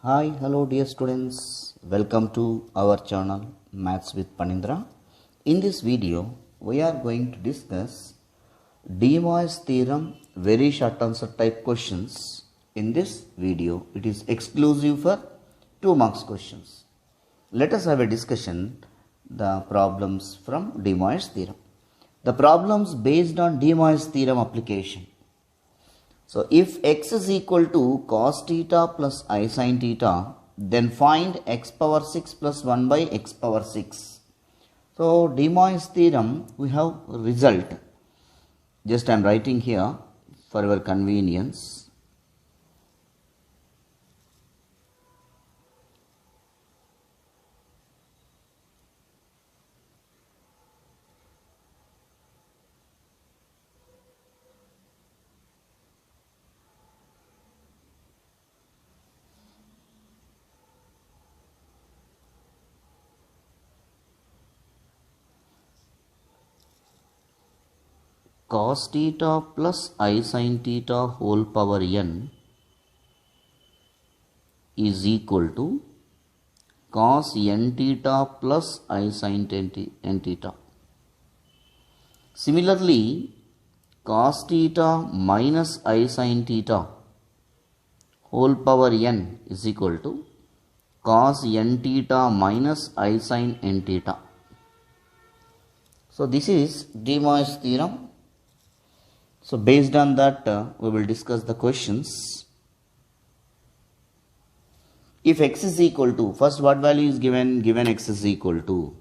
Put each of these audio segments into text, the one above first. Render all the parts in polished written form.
Hi, hello dear students. Welcome to our channel Maths with Panindra. In this video, we are going to discuss De Moivre's theorem, very short answer type questions. In this video, it is exclusive for 2 marks questions. Let us have a discussion the problems from De Moivre's theorem. The problems based on De Moivre's theorem application. So, if x is equal to cos theta plus I sin theta, then find x power 6 plus 1 by x power 6. So, De Moivre's theorem, we have result. Just I am writing here for your convenience. Cos theta plus I sin theta whole power n is equal to cos n theta plus I sin n theta. Similarly, cos theta minus I sin theta whole power n is equal to cos n theta minus I sin n theta. So, this is De Moivre's theorem. So, based on that, we will discuss the questions. If x is equal to, first what value is given? Given x is equal to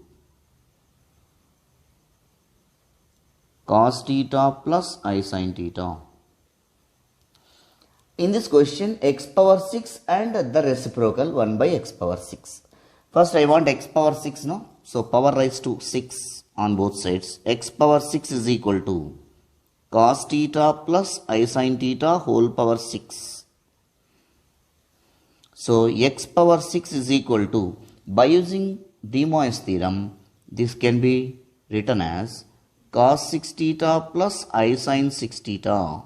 cos theta plus I sin theta. In this question, x power 6 and the reciprocal 1 by x power 6. First I want x power 6, no? So, power raised to 6 on both sides. X power 6 is equal to cos theta plus I sin theta whole power 6. So, x power 6 is equal to, by using De Moivre's theorem, this can be written as cos 6 theta plus I sin 6 theta.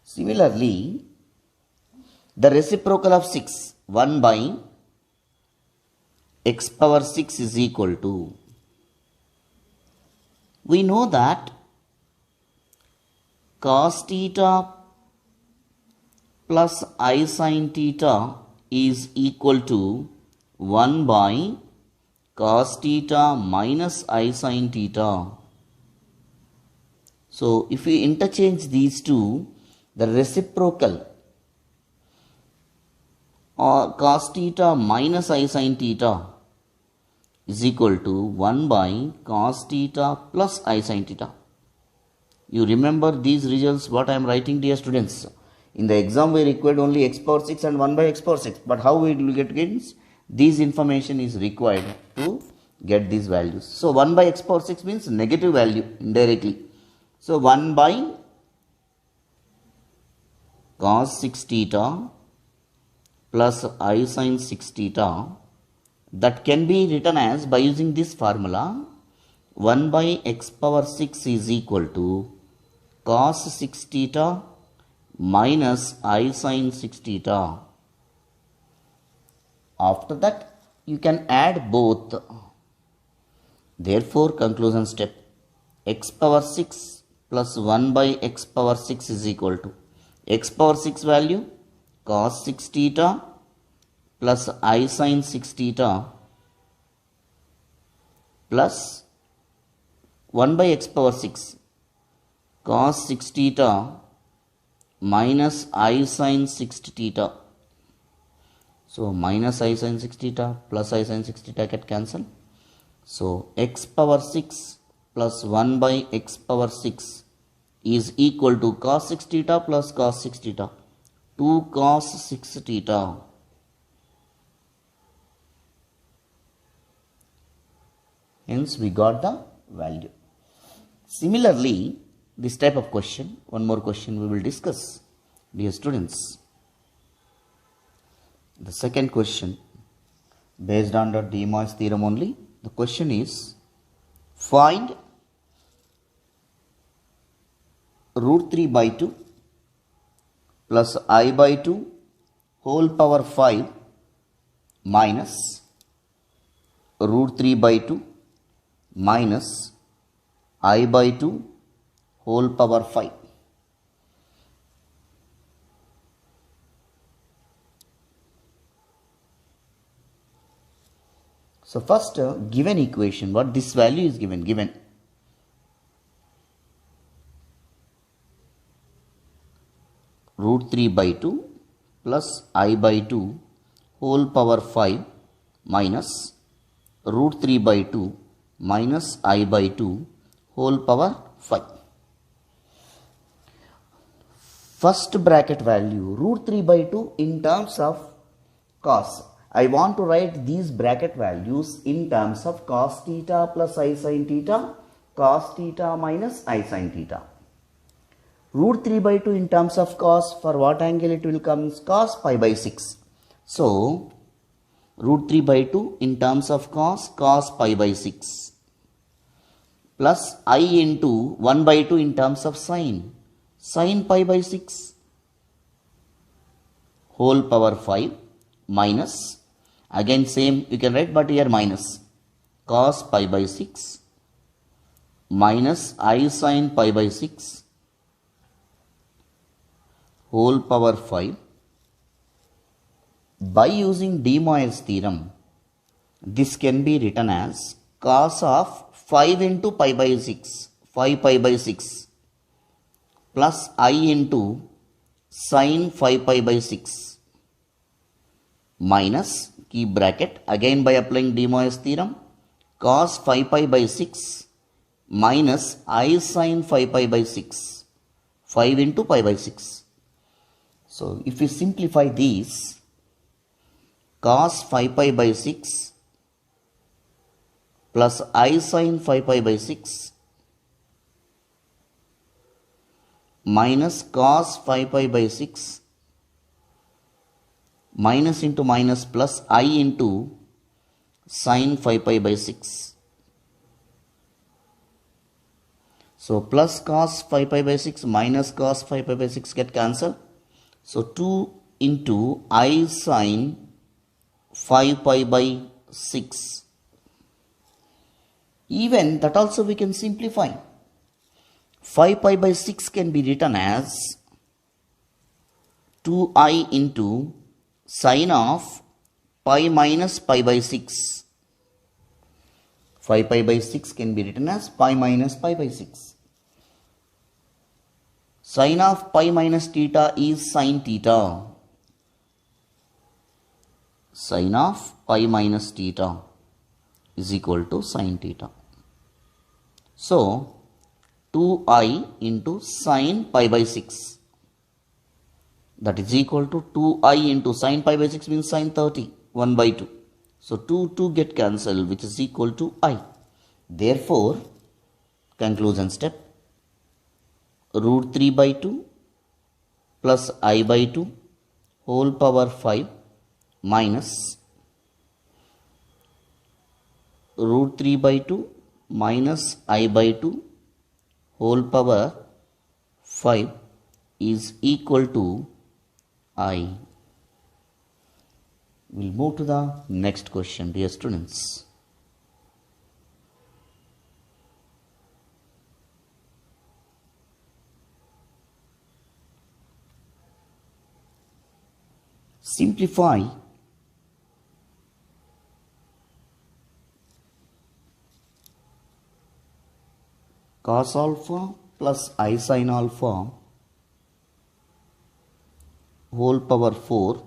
Similarly, the reciprocal of 6, 1 by x power 6 is equal to, we know that cos theta plus I sin theta is equal to 1 by cos theta minus I sin theta. So, if we interchange these two, the reciprocal or cos theta minus I sin theta is equal to 1 by cos theta plus I sin theta. You remember these results what I am writing, dear students. In the exam we required only x power 6 and 1 by x power 6. But how we will get gains? This information is required to get these values. So 1 by x power 6 means negative value indirectly. So 1 by cos 6 theta plus I sin 6 theta, that can be written as, by using this formula, 1 by x power 6 is equal to cos 6 theta minus I sin 6 theta. After that, you can add both. Therefore, conclusion step, x power 6 plus 1 by x power 6 is equal to x power 6 value cos 6 theta plus I sin 6 theta plus 1 by x power 6 cos 6 theta minus I sin 6 theta. So, minus I sin 6 theta plus I sin 6 theta get cancelled. So, x power 6 plus 1 by x power 6 is equal to cos 6 theta plus cos 6 theta, 2 cos 6 theta. Hence, we got the value. Similarly, this type of question, one more question we will discuss, dear students. The second question, based on the De Moivre's theorem only, the question is, find root 3 by 2 plus I by 2 whole power 5 minus root 3 by 2 minus I by 2 whole power 5. So first given equation, what this value is given root 3 by 2 plus I by 2 whole power 5 minus root 3 by 2 minus I by 2 whole power 5. First bracket value root 3 by 2 in terms of cos. I want to write these bracket values in terms of cos theta plus I sin theta, cos theta minus I sin theta. Root 3 by 2 in terms of cos, for what angle it will come? Cos pi by 6. So, root 3 by 2 in terms of cos, cos pi by 6. Plus I into 1 by 2 in terms of sin, sin pi by 6. Whole power 5 minus, again same you can write but here minus, cos pi by 6 minus I sin pi by 6 whole power 5. By using De Moivre's theorem, this can be written as cos of 5 into pi by 6, 5 pi by 6 plus I into sin 5 pi by 6 minus, keep bracket, again by applying De Moivre's theorem, cos 5 pi by 6 minus I sin 5 pi by 6, 5 into pi by 6. So, if we simplify these, cos 5 pi by 6 plus I sin 5 pi by 6 minus cos 5 pi by 6 minus into minus plus I into sin 5 pi by 6. So, plus cos 5 pi by 6 minus cos 5 pi by 6 get cancelled. So, 2 into I sin 5 pi by 6. Even that also we can simplify. 5 pi by 6 can be written as 2I into sin of pi minus pi by 6. 5 pi by 6 can be written as pi minus pi by 6. Sin of pi minus theta is sin theta. Sin of pi minus theta is equal to sin theta. So, 2I into sin pi by 6, that is equal to 2I into sin pi by 6 means sin 30, 1 by 2. So, 2 get cancelled, which is equal to I. Therefore, conclusion step, root 3 by 2 plus I by 2 whole power 5 minus root 3 by 2 minus I by 2 whole power 5 is equal to I. We'll move to the next question, dear students. Simplify cos alpha plus I sin alpha whole power 4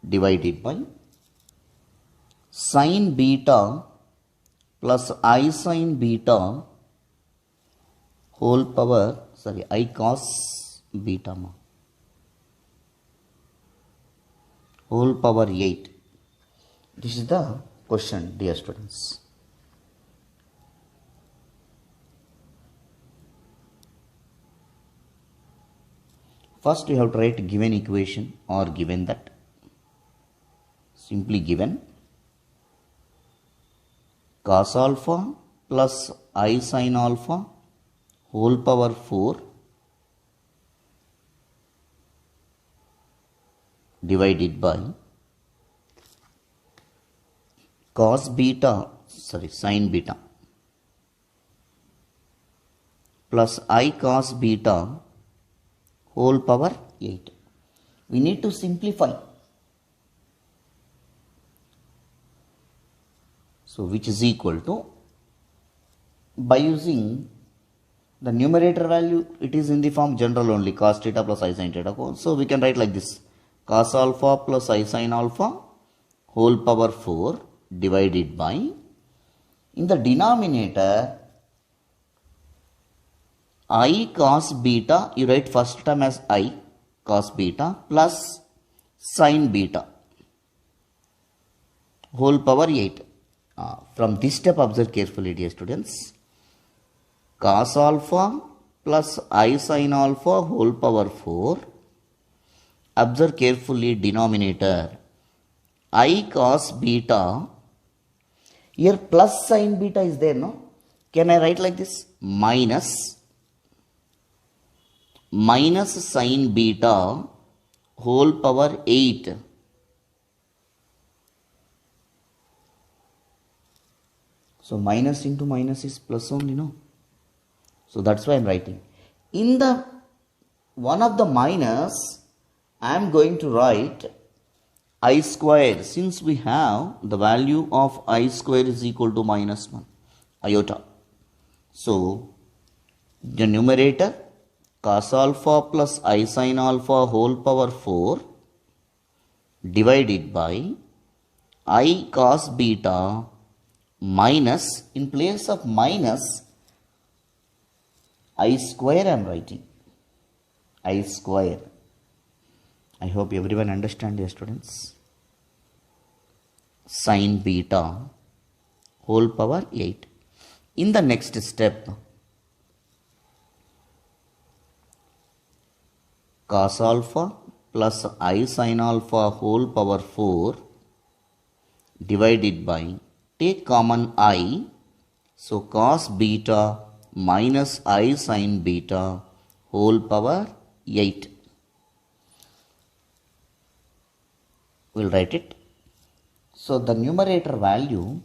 divided by sin beta plus I sin beta whole power, I cos beta whole power 8. This is the question, dear students. First you have to write given equation or given that. Simply given cos alpha plus I sin alpha whole power 4 divided by sin beta plus I cos beta whole power 8. We need to simplify. So which is equal to, by using the numerator value, it is in the form general only, cos theta plus I sin theta. So we can write like this: cos alpha plus I sin alpha whole power 4 divided by, in the denominator, I cos beta, you write first term as I cos beta plus sin beta whole power 8. From this step, observe carefully, dear students. Cos alpha plus I sin alpha whole power 4. Observe carefully denominator. I cos beta. Here plus sin beta is there, no? Can I write like this? Minus sin beta whole power 8. So minus into minus is plus only, no? So that's why I am writing. In the one of the minus, I am going to write I square, since we have the value of I square is equal to minus 1 iota. So the numerator, cos alpha plus I sin alpha whole power 4 divided by I cos beta minus, in place of minus, I square I am writing. I square. I hope everyone understand, dear students. Sin beta whole power 8. In the next step, cos alpha plus I sin alpha whole power 4 divided by, take common I, so cos beta minus I sin beta whole power 8. We'll write it. So the numerator value,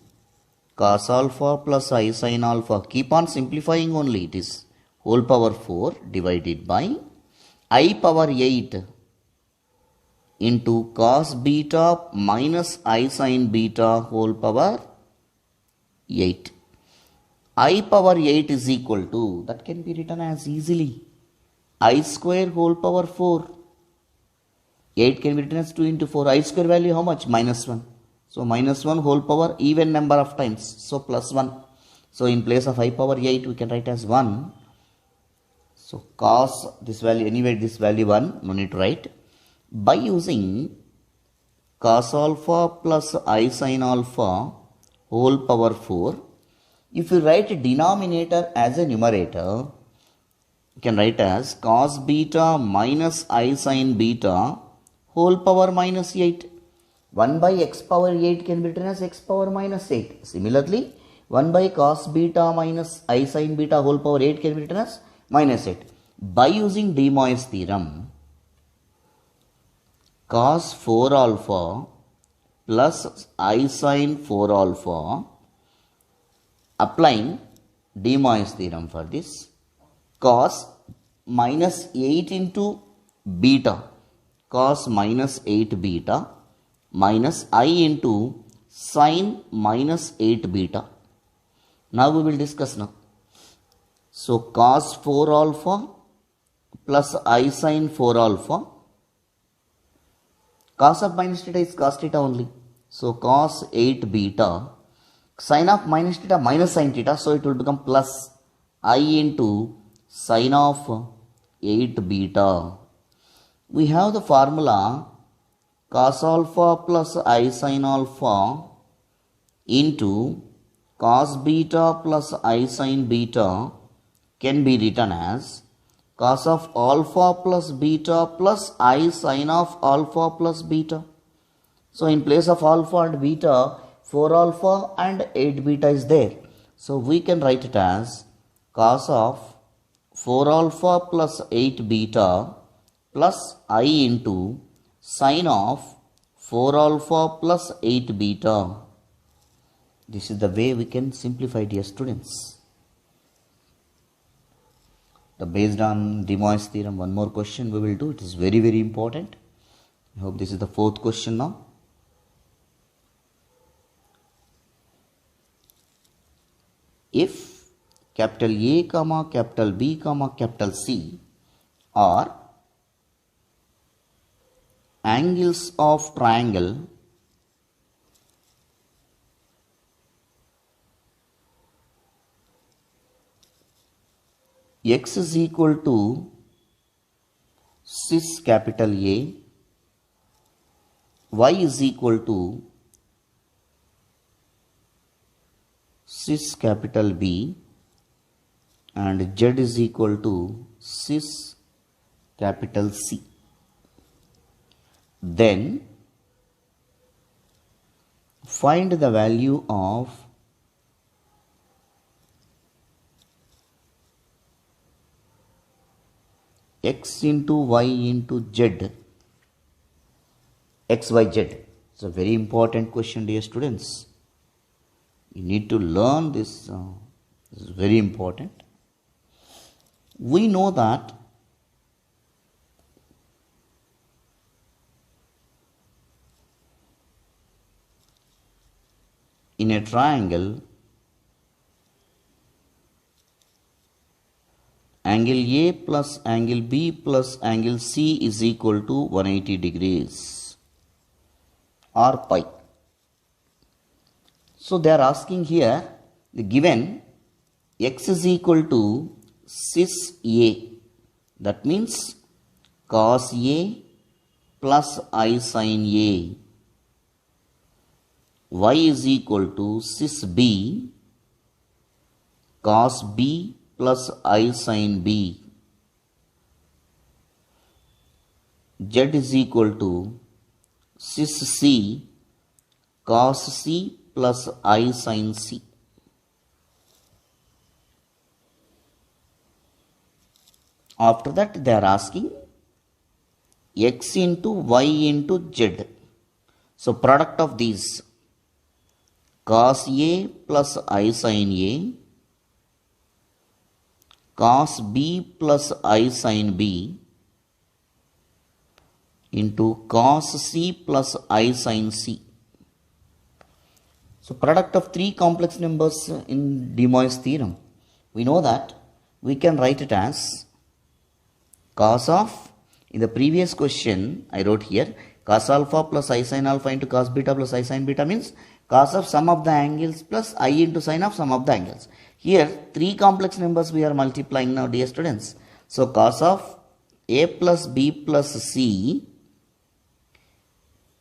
cos alpha plus I sin alpha, keep on simplifying only, it is whole power 4 divided by I power 8 into cos beta minus I sin beta whole power 8. I power 8 is equal to, that can be written as easily, I square whole power 4. 8 can be written as 2 into 4. I square value how much? Minus 1. So minus 1 whole power even number of times. So plus 1. So in place of I power 8, we can write as 1. So cos, this value, anyway this value 1, no need to write. By using cos alpha plus I sin alpha whole power 4, if you write denominator as a numerator, you can write as cos beta minus I sin beta whole power minus 8. 1 by x power 8 can be written as x power minus 8. Similarly, 1 by cos beta minus I sin beta whole power 8 can be written as minus 8. By using De Moivre's theorem, cos 4 alpha plus I sin 4 alpha, applying De Moivre's theorem for this, cos minus 8 into beta, cos minus 8 beta minus I into sin minus 8 beta. Now we will discuss now. So cos 4 alpha plus I sin 4 alpha, cos of minus theta is cos theta only. So cos 8 beta, sin of minus theta minus sin theta, so it will become plus I into sin of 8 beta. We have the formula cos alpha plus I sin alpha into cos beta plus I sin beta can be written as cos of alpha plus beta plus I sin of alpha plus beta. So in place of alpha and beta, 4 alpha and 8 beta is there. So we can write it as cos of 4 alpha plus 8 beta plus I into sine of 4 alpha plus 8 beta. This is the way we can simplify, dear students. Based on de Moivre's theorem, one more question we will do. It is very, very important. I hope this is the fourth question now. If capital A comma capital B comma capital C are angles of triangle x is equal to cis capital A, y is equal to cis capital B, and z is equal to cis capital C, then find the value of x into y into z, x, y, z. It's a very important question, dear students. You need to learn this. This is very important. We know that in a triangle, angle A plus angle B plus angle C is equal to 180 degrees or pi. So they are asking here, the given x is equal to cis A, that means cos A plus I sin A, y is equal to cis B cos B plus I sin B, z is equal to cis C cos C plus I sin C. After that they are asking x into y into z. So product of these, cos A plus I sin A, cos B plus I sin B into cos C plus I sin C. So product of three complex numbers in de Moivre's theorem. We know that we can write it as cos of, in the previous question I wrote here, cos alpha plus I sin alpha into cos beta plus I sin beta means cos of sum of the angles plus I into sin of sum of the angles. Here three complex numbers we are multiplying now, dear students. So cos of A plus B plus C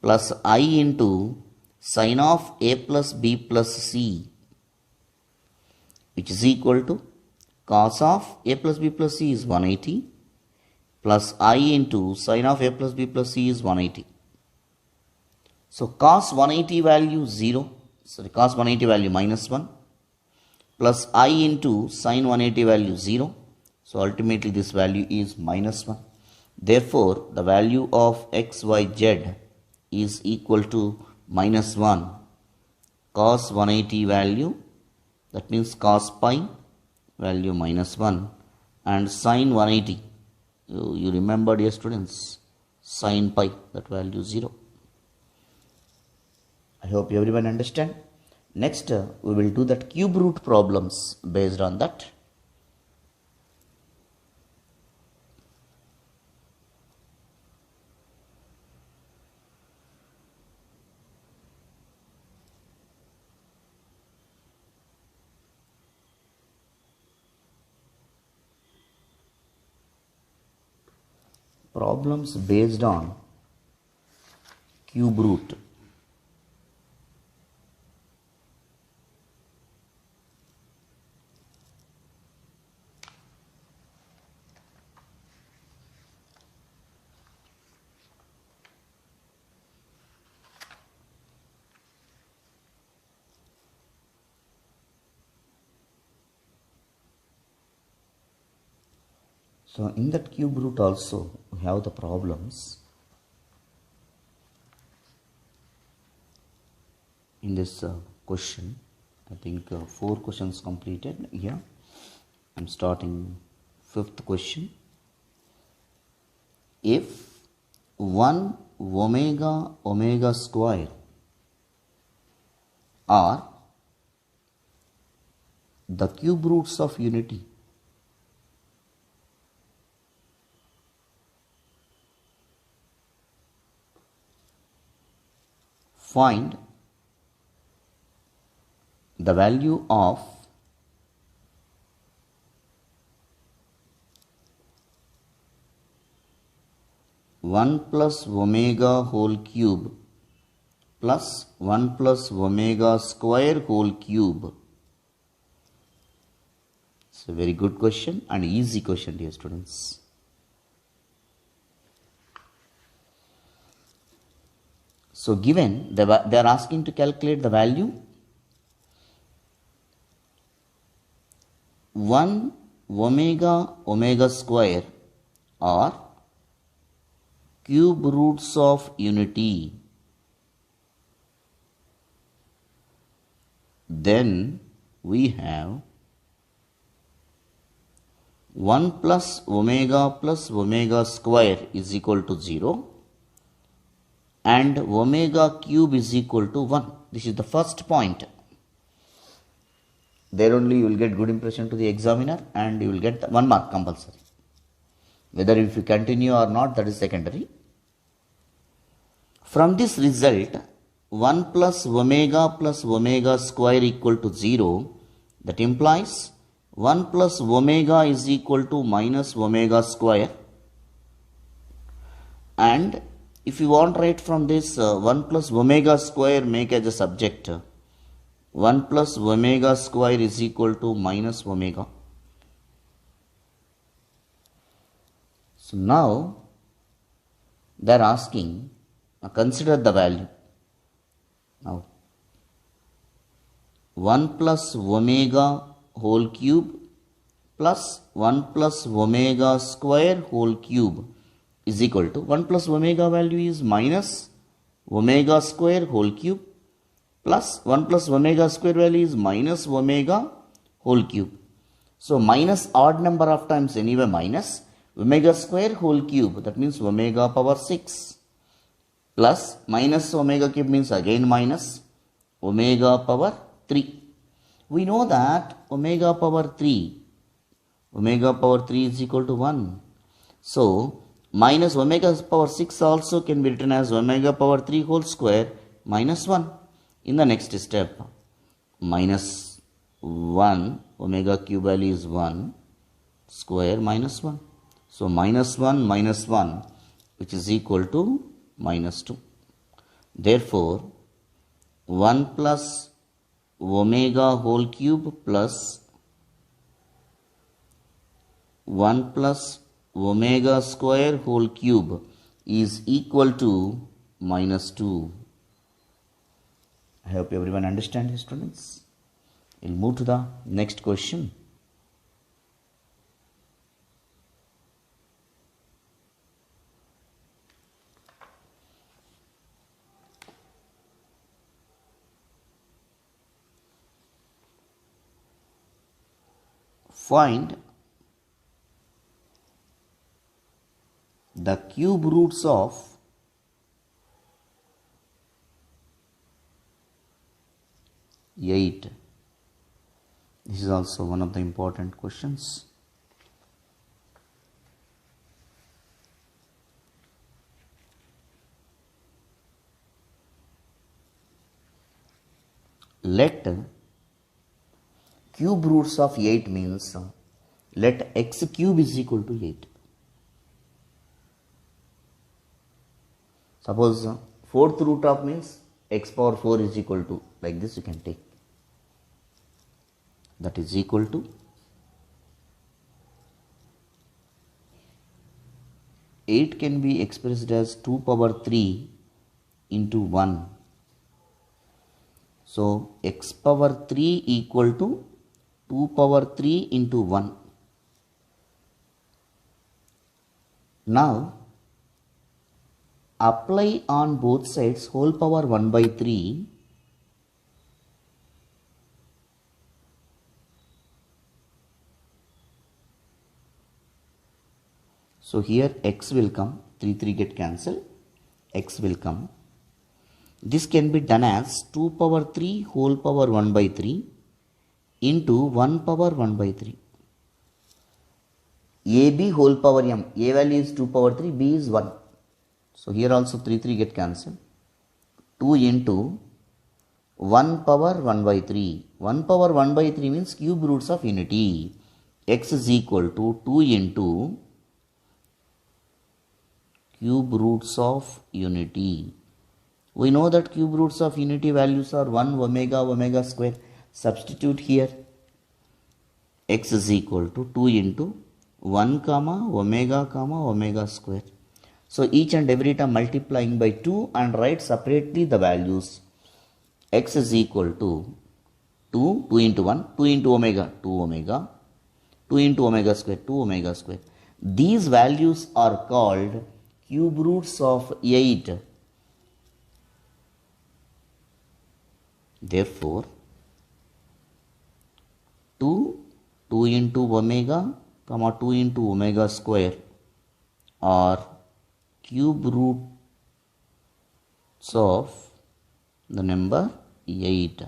plus I into sin of A plus B plus C, which is equal to cos of A plus B plus C is 180 plus I into sin of A plus B plus C is 180. So cos 180 value 0, sorry, cos 180 value minus 1 plus I into sin 180 value 0. So ultimately this value is minus 1. Therefore the value of x, y, z is equal to minus 1. Cos 180 value, that means cos pi value minus 1, and sin 180, you remember, dear students, sin pi, that value 0. I hope everyone understand. Next we will do that cube root problems based on that. Problems based on cube root. So in that cube root also we have the problems. in this question. I think 4 questions completed here. I'm starting 5th question. If 1 omega square are the cube roots of unity, find the value of one plus omega whole cube plus 1 plus omega square whole cube. It's a very good question and easy question, dear students. So given they are asking to calculate the value 1 omega square or cube roots of unity, then we have 1 plus omega square is equal to 0 and omega cube is equal to 1. This is the first point. There only you will get good impression to the examiner and you will get 1 mark compulsory. Whether if you continue or not, that is secondary. From this result, 1 plus omega square equal to 0, that implies 1 plus omega is equal to minus omega square. And if you want to write from this 1 plus omega square, make as a subject 1 plus omega square is equal to minus omega. So now they are asking, consider the value. Now 1 plus omega whole cube plus 1 plus omega square whole cube is equal to 1 plus omega value is minus omega square whole cube plus 1 plus omega square value is minus omega whole cube. So minus odd number of times anyway minus omega square whole cube, that means omega power 6 plus minus omega cube means again minus omega power 3. We know that omega power 3 is equal to 1. So minus omega power 6 also can be written as omega power 3 whole square minus 1. In the next step, minus 1 omega cube value is 1 square minus 1. So minus 1 which is equal to minus 2. Therefore 1 plus omega whole cube plus 1 plus omega square whole cube is equal to minus 2. I hope everyone understands, students. We'll move to the next question. Find the cube roots of 8. This is also one of the important questions. Let cube roots of 8 means let x cube is equal to 8. Suppose 4th root of means x power 4 is equal to, like this you can take, that is equal to 8 can be expressed as 2 power 3 into 1. So x power 3 equal to 2 power 3 into 1. Now apply on both sides whole power 1 by 3 So here x will come, 3 get cancelled, x will come. This can be done as 2 power 3 whole power 1 by 3 into 1 power 1 by 3. AB whole power m, a value is 2 power 3, b is 1. So here also 3 get cancelled. 2 into 1 power 1 by 3. 1 power 1 by 3 means cube roots of unity. X is equal to 2 into cube roots of unity. We know that cube roots of unity values are 1 omega square. Substitute here. X is equal to 2 into 1 comma omega square. So each and every time multiplying by 2 and write separately the values. X is equal to 2 into 1, 2 into omega, 2 omega, 2 into omega square, 2 omega square. These values are called cube roots of 8. Therefore, 2 into omega, 2 into omega square are cube roots of the number 8.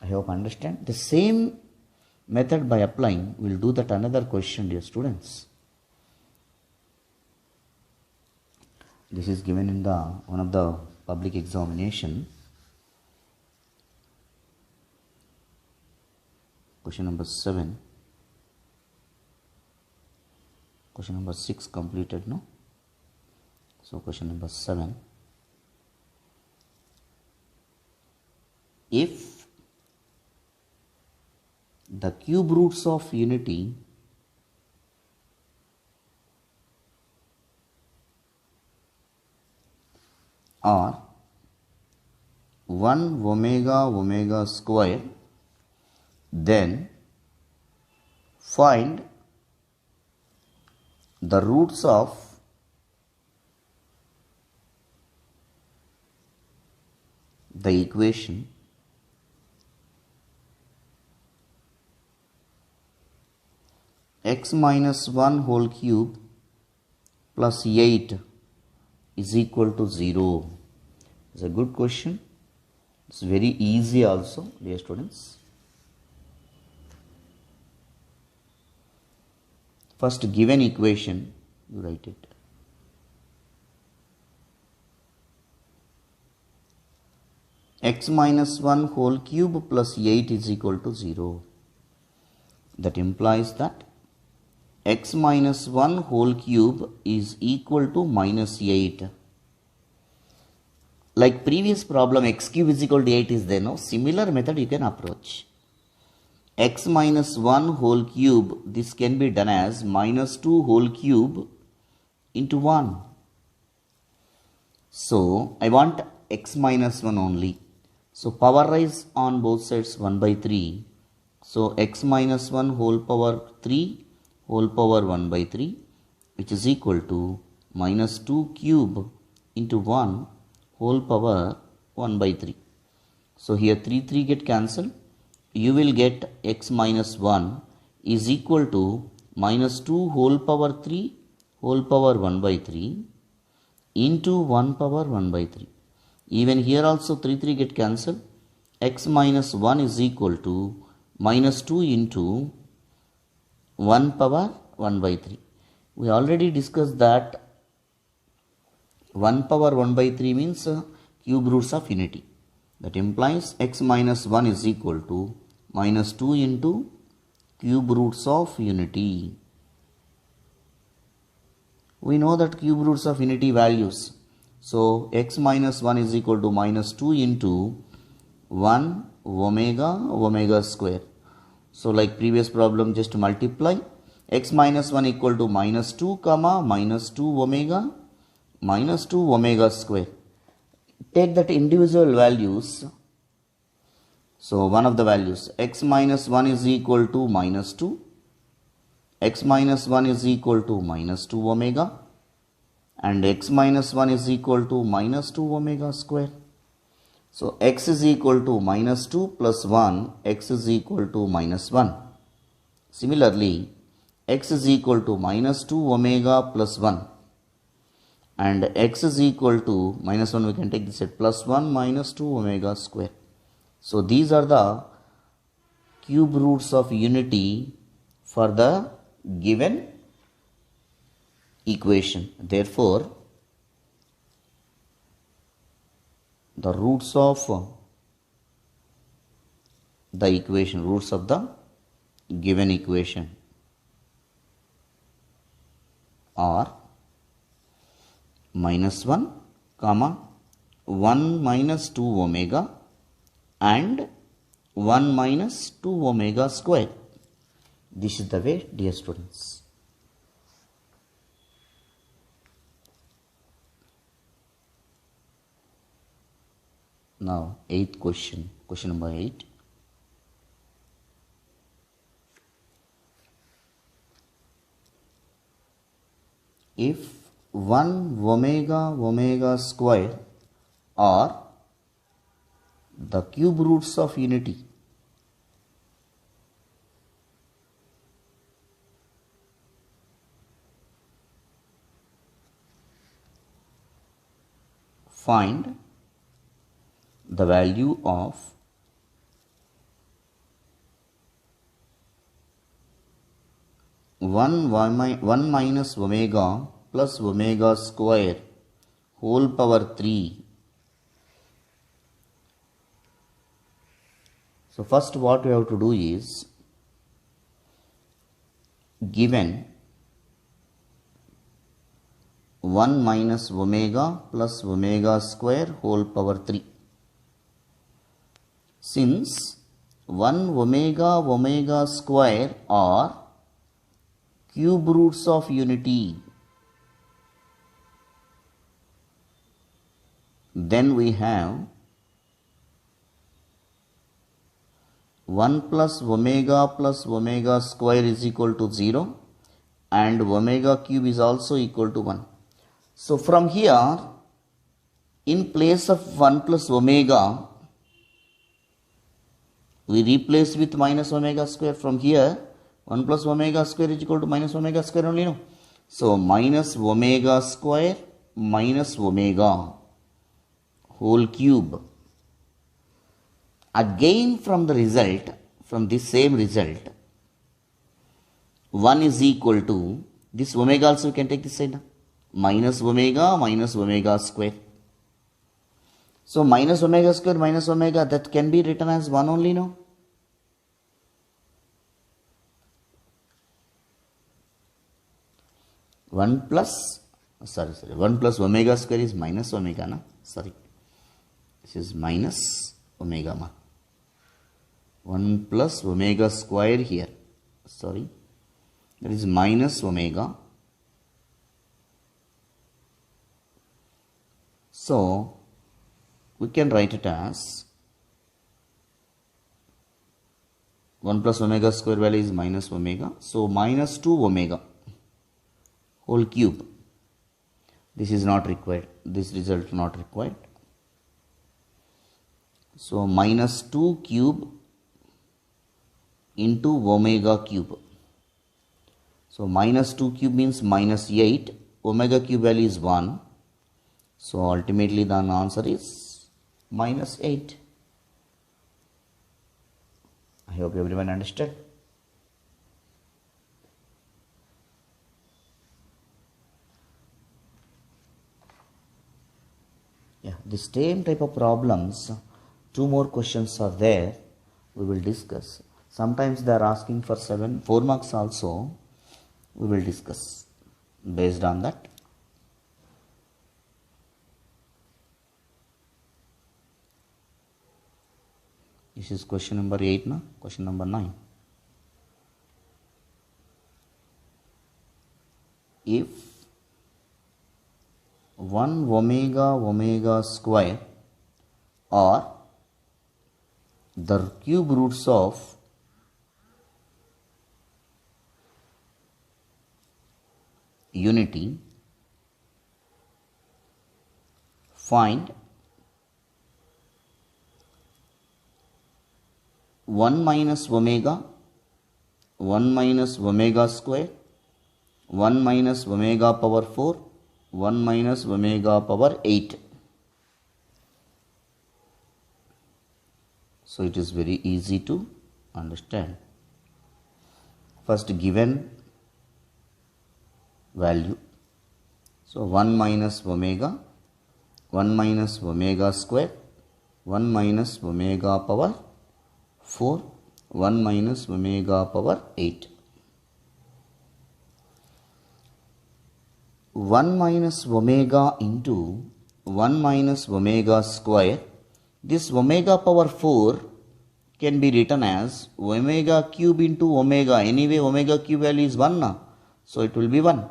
I hope understand. The same method by applying, we'll do that another question, dear students. This is given in the one of the public examination. Question number 7. Question number 6 completed, no? So question number 7. If the cube roots of unity are 1 omega square, then find the roots of the equation x minus 1 whole cube plus 8 is equal to 0. It's a good question. It's very easy also, dear students. First given equation, you write it. X minus 1 whole cube plus 8 is equal to 0. That implies that x minus 1 whole cube is equal to minus 8. Like previous problem, x cube is equal to 8 is there, no? Similar method you can approach. X minus 1 whole cube, this can be done as minus 2 whole cube into 1. So I want x minus 1 only. So power rise on both sides 1 by 3. So x minus 1 whole power 3 whole power 1 by 3, which is equal to minus 2 cube into 1 whole power 1 by 3. So here 3 get cancelled. You will get x minus 1 is equal to minus 2 whole power 3 whole power 1 by 3 into 1 power 1 by 3. Even here also 3 get cancelled. X minus 1 is equal to minus 2 into 1 power 1 by 3. We already discussed that 1 power 1 by 3 means cube roots of unity. That implies x minus 1 is equal to minus 2 into cube roots of unity. We know that cube roots of unity values. So x minus 1 is equal to minus 2 into 1 omega square. So like previous problem, just multiply x minus 1 equal to minus 2 comma minus 2 omega square. Take that individual values. So one of the values, x minus 1 is equal to minus 2, x minus 1 is equal to minus 2 omega, and x minus 1 is equal to minus 2 omega square. So x is equal to minus 2 plus 1, x is equal to minus 1. Similarly, x is equal to minus 2 omega plus 1, and x is equal to minus 1, we can take this at plus 1 minus 2 omega square. So these are the cube roots of unity for the given equation. Therefore, the roots of the equation, roots of the given equation are minus 1, comma 1 minus 2 omega and 1 minus 2 omega square. This is the way, dear students. Now, eighth question, question number 8. If 1 omega square are the cube roots of unity, find the value of one minus omega plus omega square whole power 3. So first what we have to do is, given 1 minus omega plus omega square whole power 3. Since 1 omega square are cube roots of unity, then we have 1 plus omega square is equal to 0 and omega cube is also equal to 1. So from here, in place of 1 plus omega, we replace with minus omega square. From here, 1 plus omega square is equal to minus omega square only, no? So minus omega square minus omega whole cube. Again from the result, from this same result, 1 is equal to, this omega also we can take this side, minus omega square. So minus omega square minus omega, that can be written as 1 only, no? One plus omega square is minus omega, na? Sorry. This is minus omega, ma. 1 plus omega square here. Sorry. That is minus omega. So, we can write it as 1 plus omega square value is minus omega. So, minus 2 omega whole cube. This is not required. This result not required. So, minus 2 cube into omega cube. So, minus 2 cube means minus 8. Omega cube value is 1. So, ultimately the answer is minus 8. I hope everyone understood. Yeah, the same type of problems, 2 more questions are there, we will discuss. Sometimes they are asking for 4 marks also, we will discuss based on that. This is question number 8, na? Question number 9. If 1 omega square or the cube roots of unity, find 1 minus omega 1 minus omega square, 1 minus omega power 4, 1 minus omega power 8. So it is very easy to understand. First given value. So 1 minus omega, 1 minus omega square, 1 minus omega power 4, 1 minus omega power 8. 1 minus omega into 1 minus omega square. This omega power 4 can be written as omega cube into omega. Anyway, omega cube value is 1 now. So it will be 1.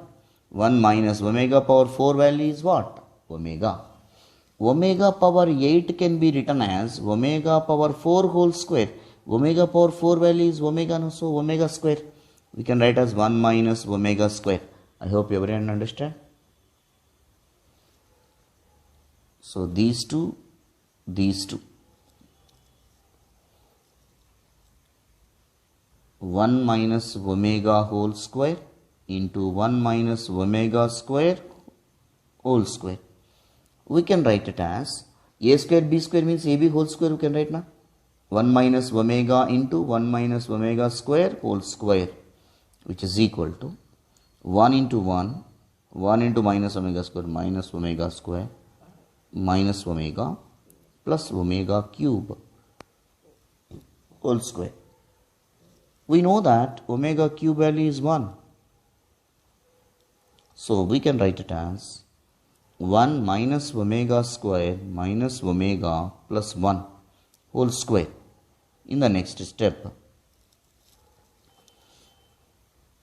1 minus omega power 4 value is what? Omega. Omega power 8 can be written as omega power 4 whole square. Omega power 4 value is omega, no? So omega square. We can write as 1 minus omega square. I hope everyone understand. So these two. 1 minus omega whole square into 1 minus omega square whole square. We can write it as a square b square means ab whole square we can write now. 1 minus omega into 1 minus omega square whole square, which is equal to 1 into 1, 1 into minus omega square minus omega square minus omega plus omega cube whole square. We know that omega cube value is 1. So we can write it as 1 minus omega square minus omega plus 1 whole square. In the next step,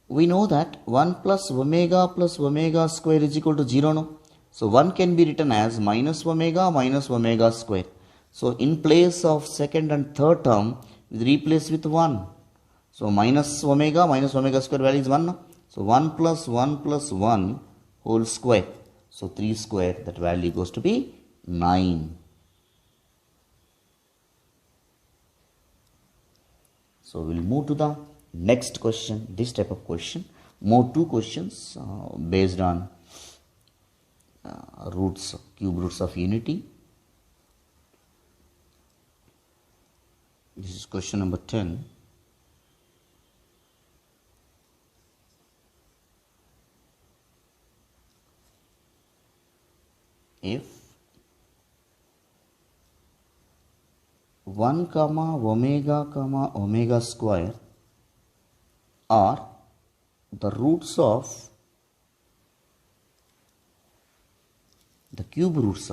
we know that 1 plus omega square is equal to 0 no? So 1 can be written as minus omega square. So in place of second and third term, we replace with 1. So minus omega square value is 1 no? So 1 plus 1 whole square. So 3 square, that value goes to be 9. So we'll move to the next question, this type of question. More two questions based on cube roots of unity. This is question number 10. If 1 omega square are the roots of the cube roots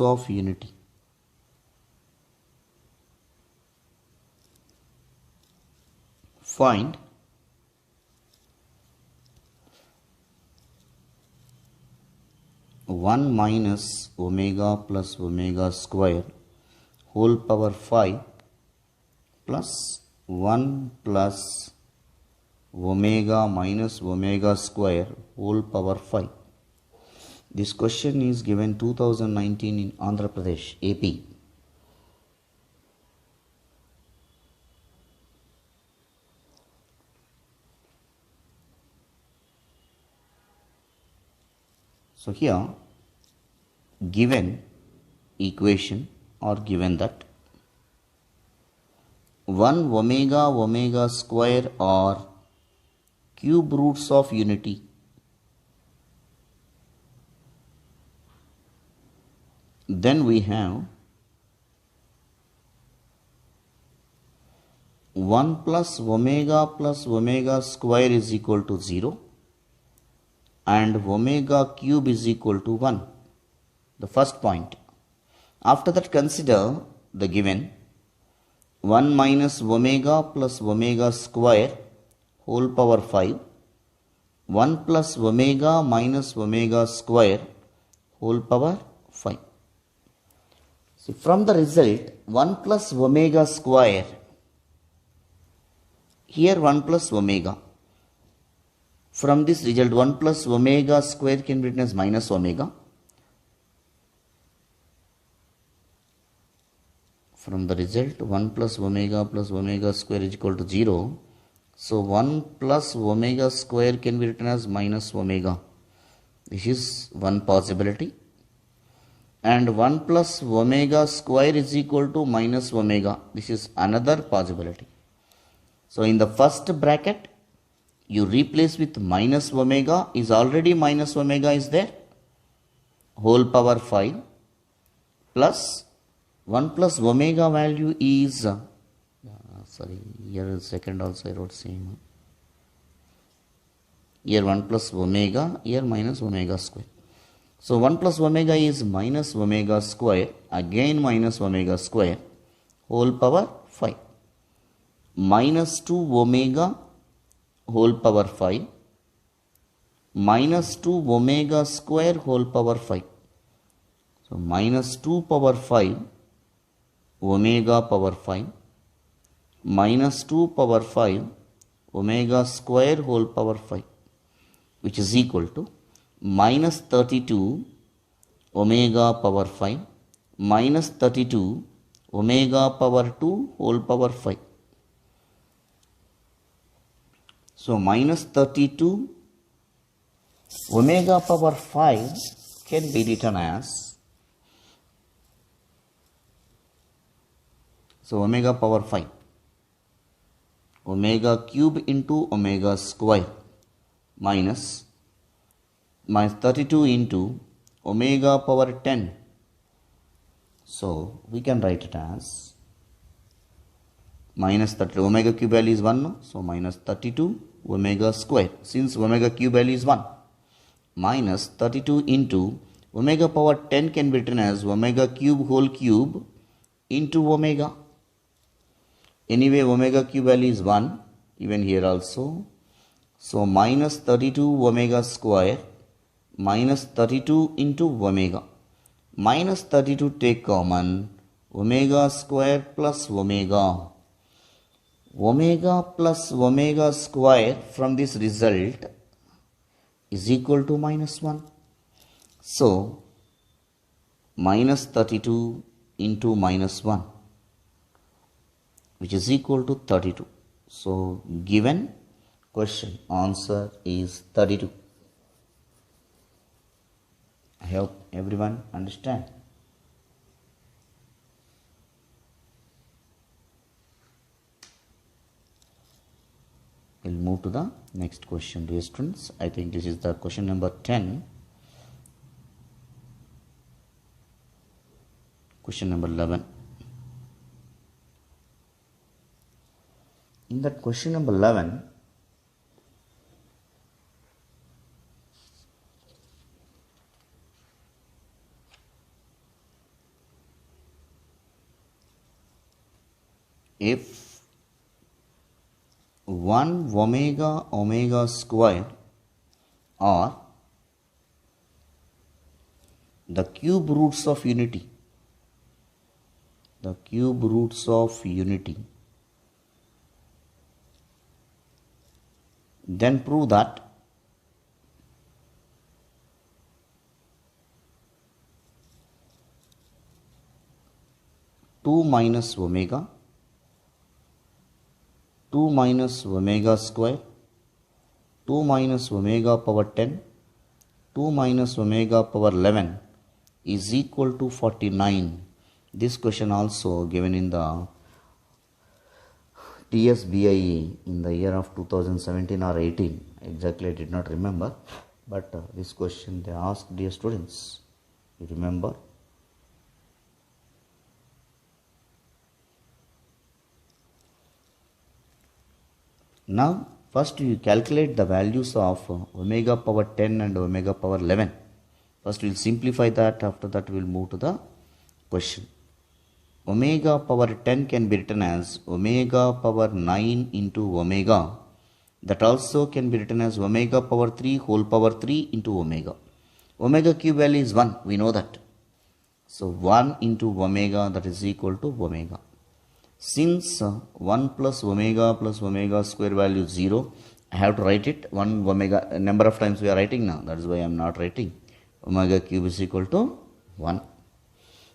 of unity, find one minus omega plus omega square whole power 5 plus 1 plus omega minus omega square whole power 5. This question is given 2019 in Andhra Pradesh, AP. So here given equation or given that 1 omega square are cube roots of unity, then we have 1 plus omega square is equal to 0 and omega cube is equal to 1. The first point. After that, consider the given 1 minus omega plus omega square whole power 5, 1 plus omega minus omega square whole power 5. So from the result 1 plus omega square, here 1 plus omega. From this result 1 plus omega square can be written as minus omega. from the result 1 plus omega square is equal to 0. So 1 plus omega square can be written as minus omega. This is one possibility. And 1 plus omega square is equal to minus omega. This is another possibility. So in the first bracket, you replace with minus omega, is already minus omega is there, whole power 5, plus 1 plus omega value is, here second also I wrote same. Here 1 plus omega, here minus omega square. So 1 plus omega is minus omega square, again minus omega square, whole power 5. Minus 2 omega whole power 5, minus 2 omega square whole power 5. So minus 2 power 5 omega power 5, minus 2 power 5 omega square whole power 5, which is equal to minus 32 omega power 5 minus 32 omega power 2 whole power 5. So minus 32 omega power 5 can be written as, so omega power 5, omega cube into omega square minus 32 into omega power 10. So we can write it as minus 30, omega cube value is 1, no? So minus 32 omega square, since omega cube value is 1, minus 32 into omega power 10 can be written as omega cube whole cube into omega. Anyway, omega cube value is 1, even here also. So minus 32 omega square minus 32 into omega. Minus 32 take common, omega square plus omega. Omega plus omega square from this result is equal to minus 1. So minus 32 into minus 1, which is equal to 32. So given question answer is 32. I hope everyone understand. We'll move to the next question, dear students. I think this is the question number 10. Question number 11. In that question number 11, if 1 omega square or the cube roots of unity, then prove that two minus omega square, 2 minus omega power 10, 2 minus omega power 11 is equal to 49. This question also given in the TSBIE in the year of 2017 or 18. Exactly I did not remember, but this question they asked, dear students. You remember? Now first you calculate the values of omega power 10 and omega power 11. First we will simplify that, after that we will move to the question. Omega power 10 can be written as omega power 9 into omega. That also can be written as omega power 3 whole power 3 into omega. Omega cube value is 1, we know that. So 1 into omega, that is equal to omega. Since 1 plus omega square value is 0, I have to write it 1 omega, number of times we are writing now, that is why I am not writing. Omega cube is equal to 1.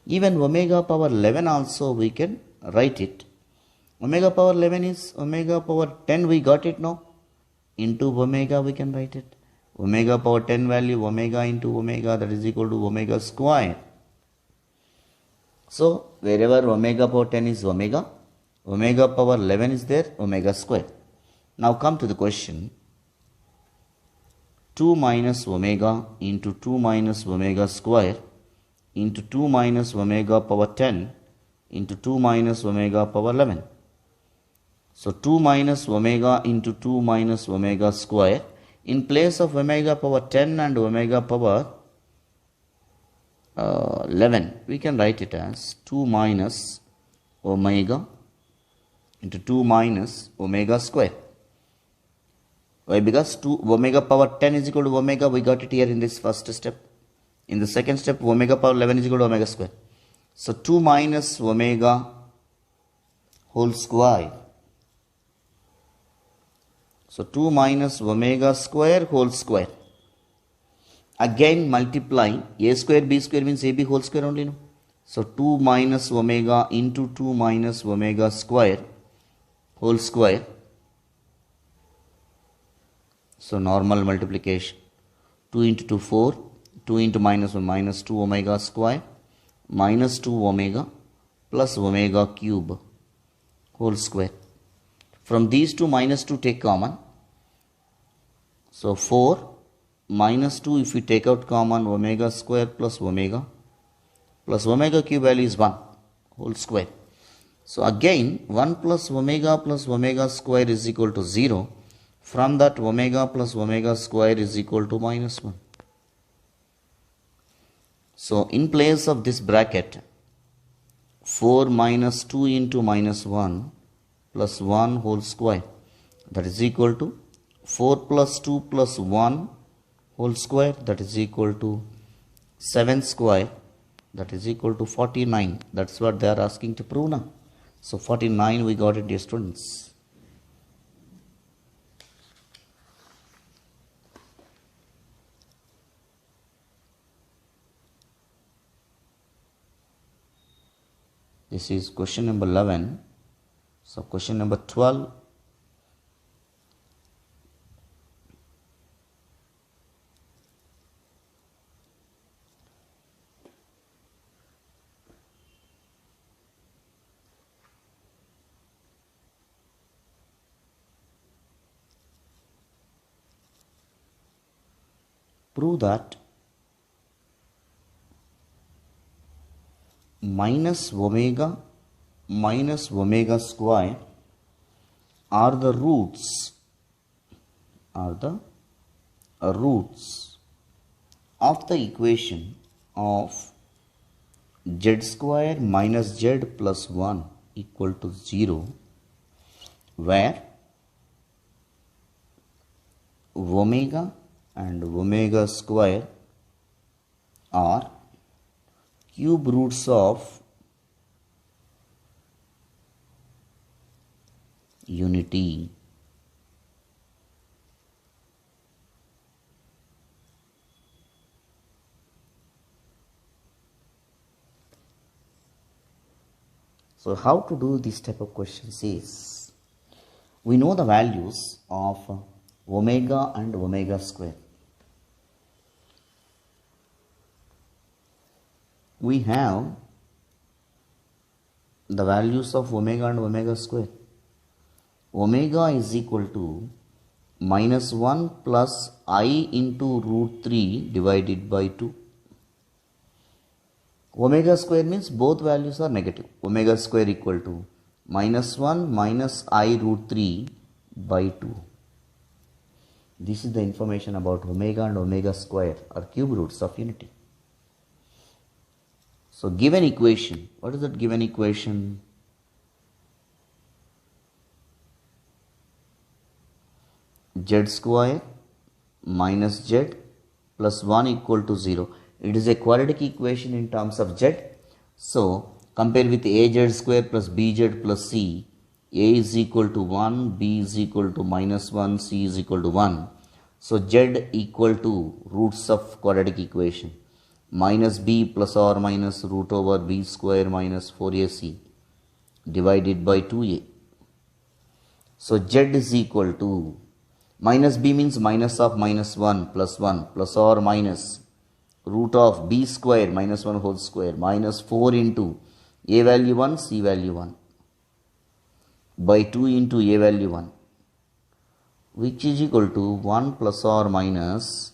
Even omega power 11 also we can write it. Omega power 11 is omega power 10, we got it now. Into omega we can write it. Omega power 10 value, omega into omega, that is equal to omega square. So wherever omega power 10 is omega, omega power 11 is there, omega square. Now come to the question. 2 minus omega into 2 minus omega square into 2 minus omega power 10 into 2 minus omega power 11. So 2 minus omega into 2 minus omega square. In place of omega power 10 and omega power 11, we can write it as 2 minus omega into 2 minus omega square. Why? Because 2 omega power 10 is equal to omega, we got it here in this first step. In the second step, omega power 11 is equal to omega square. So 2 minus omega whole square. So 2 minus omega square whole square. Again multiply a square b square means ab whole square only, no? So 2 minus omega into 2 minus omega square whole square. So normal multiplication. 2 into 2 4. 2 into minus 1 minus 2 omega square minus 2 omega plus omega cube whole square. From these two minus 2 take common. So 4 minus 2, if we take out common, omega square plus omega cube value is 1 whole square. So again 1 plus omega square is equal to 0. From that omega plus omega square is equal to minus 1. So in place of this bracket, 4 minus 2 into minus 1 plus 1 whole square, that is equal to 4 plus 2 plus 1 whole square, that is equal to 7 square, that is equal to 49. That's what they are asking to prove now. So 49 we got it, dear students. This is question number 11. So question number 12. Prove that minus omega square are the roots of the equation of z square minus z plus 1 equal to 0, where omega and omega square are cube roots of unity. So how to do this type of questions is, we know the values of omega and omega square. We have the values of omega and omega square. Omega is equal to minus 1 plus I into root 3 divided by 2. Omega square means both values are negative. Omega square equal to minus 1 minus I root 3 by 2. This is the information about omega and omega square are cube roots of unity. So given equation, what is that given equation? Z square minus z plus 1 equal to 0. It is a quadratic equation in terms of z. So compare with az square plus bz plus c. A is equal to 1, b is equal to minus 1, c is equal to 1. So z equal to roots of quadratic equation. minus b plus or minus root over b square minus 4ac divided by 2a. So z is equal to, minus b means minus of minus 1 plus or minus root of b square minus 1 whole square minus 4 into a value 1, c value 1 by 2 into a value 1, which is equal to 1 plus or minus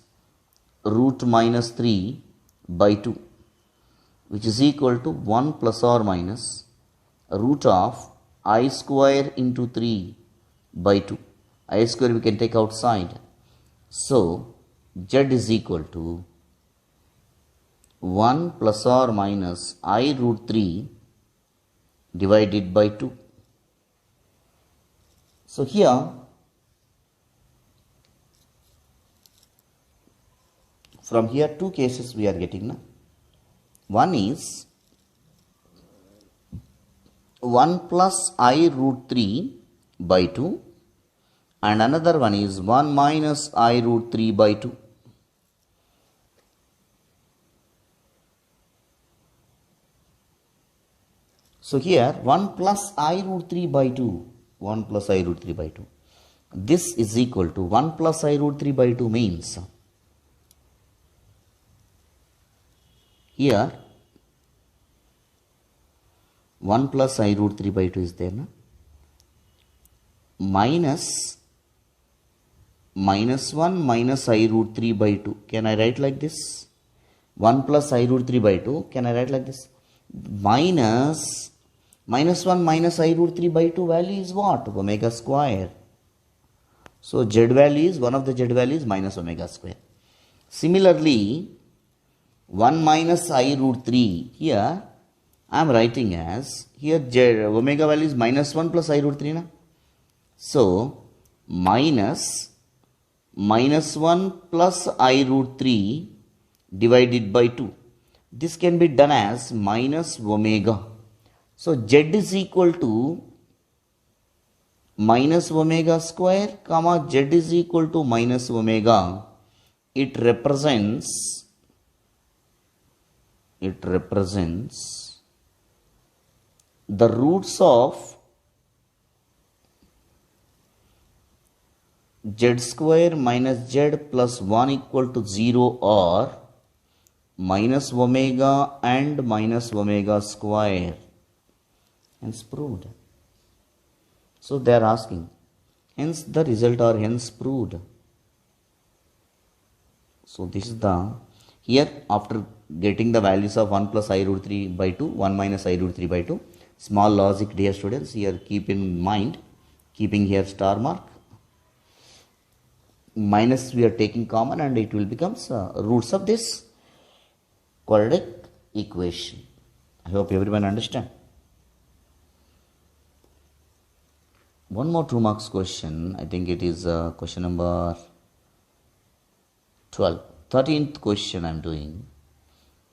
root minus 3 by 2, which is equal to 1 plus or minus root of I square into 3 by 2. I square we can take outside. So z is equal to 1 plus or minus I root 3 divided by 2. So here from here two cases we are getting now. One is 1 plus I root 3 by 2 and another one is 1 minus I root 3 by 2. So here 1 plus I root 3 by 2, 1 plus I root 3 by 2. This is equal to 1 plus I root 3 by 2 means here 1 plus I root 3 by 2 is there, na? Minus 1 minus I root 3 by 2. Can I write like this? 1 plus I root 3 by 2. Can I write like this? Minus 1 minus I root 3 by 2 value is what? Omega square. So z value is, one of the z values minus omega square. Similarly, 1 minus I root 3 here I am writing as, here omega value is minus 1 plus I root 3 na? So minus 1 plus I root 3 divided by 2. This can be done as minus omega. So z is equal to minus omega square comma z is equal to minus omega. It represents the roots of z square minus z plus 1 equal to 0 or minus omega and minus omega square. Hence proved. So they are asking, hence the result are hence proved. So this is the, here after getting the values of 1 plus I root 3 by 2, 1 minus I root 3 by 2, small logic dear students, here keep in mind, keeping here star mark, minus we are taking common and it will become roots of this quadratic equation. I hope everyone understand. One more 2 marks question, I think it is question number 12. 13th question I am doing.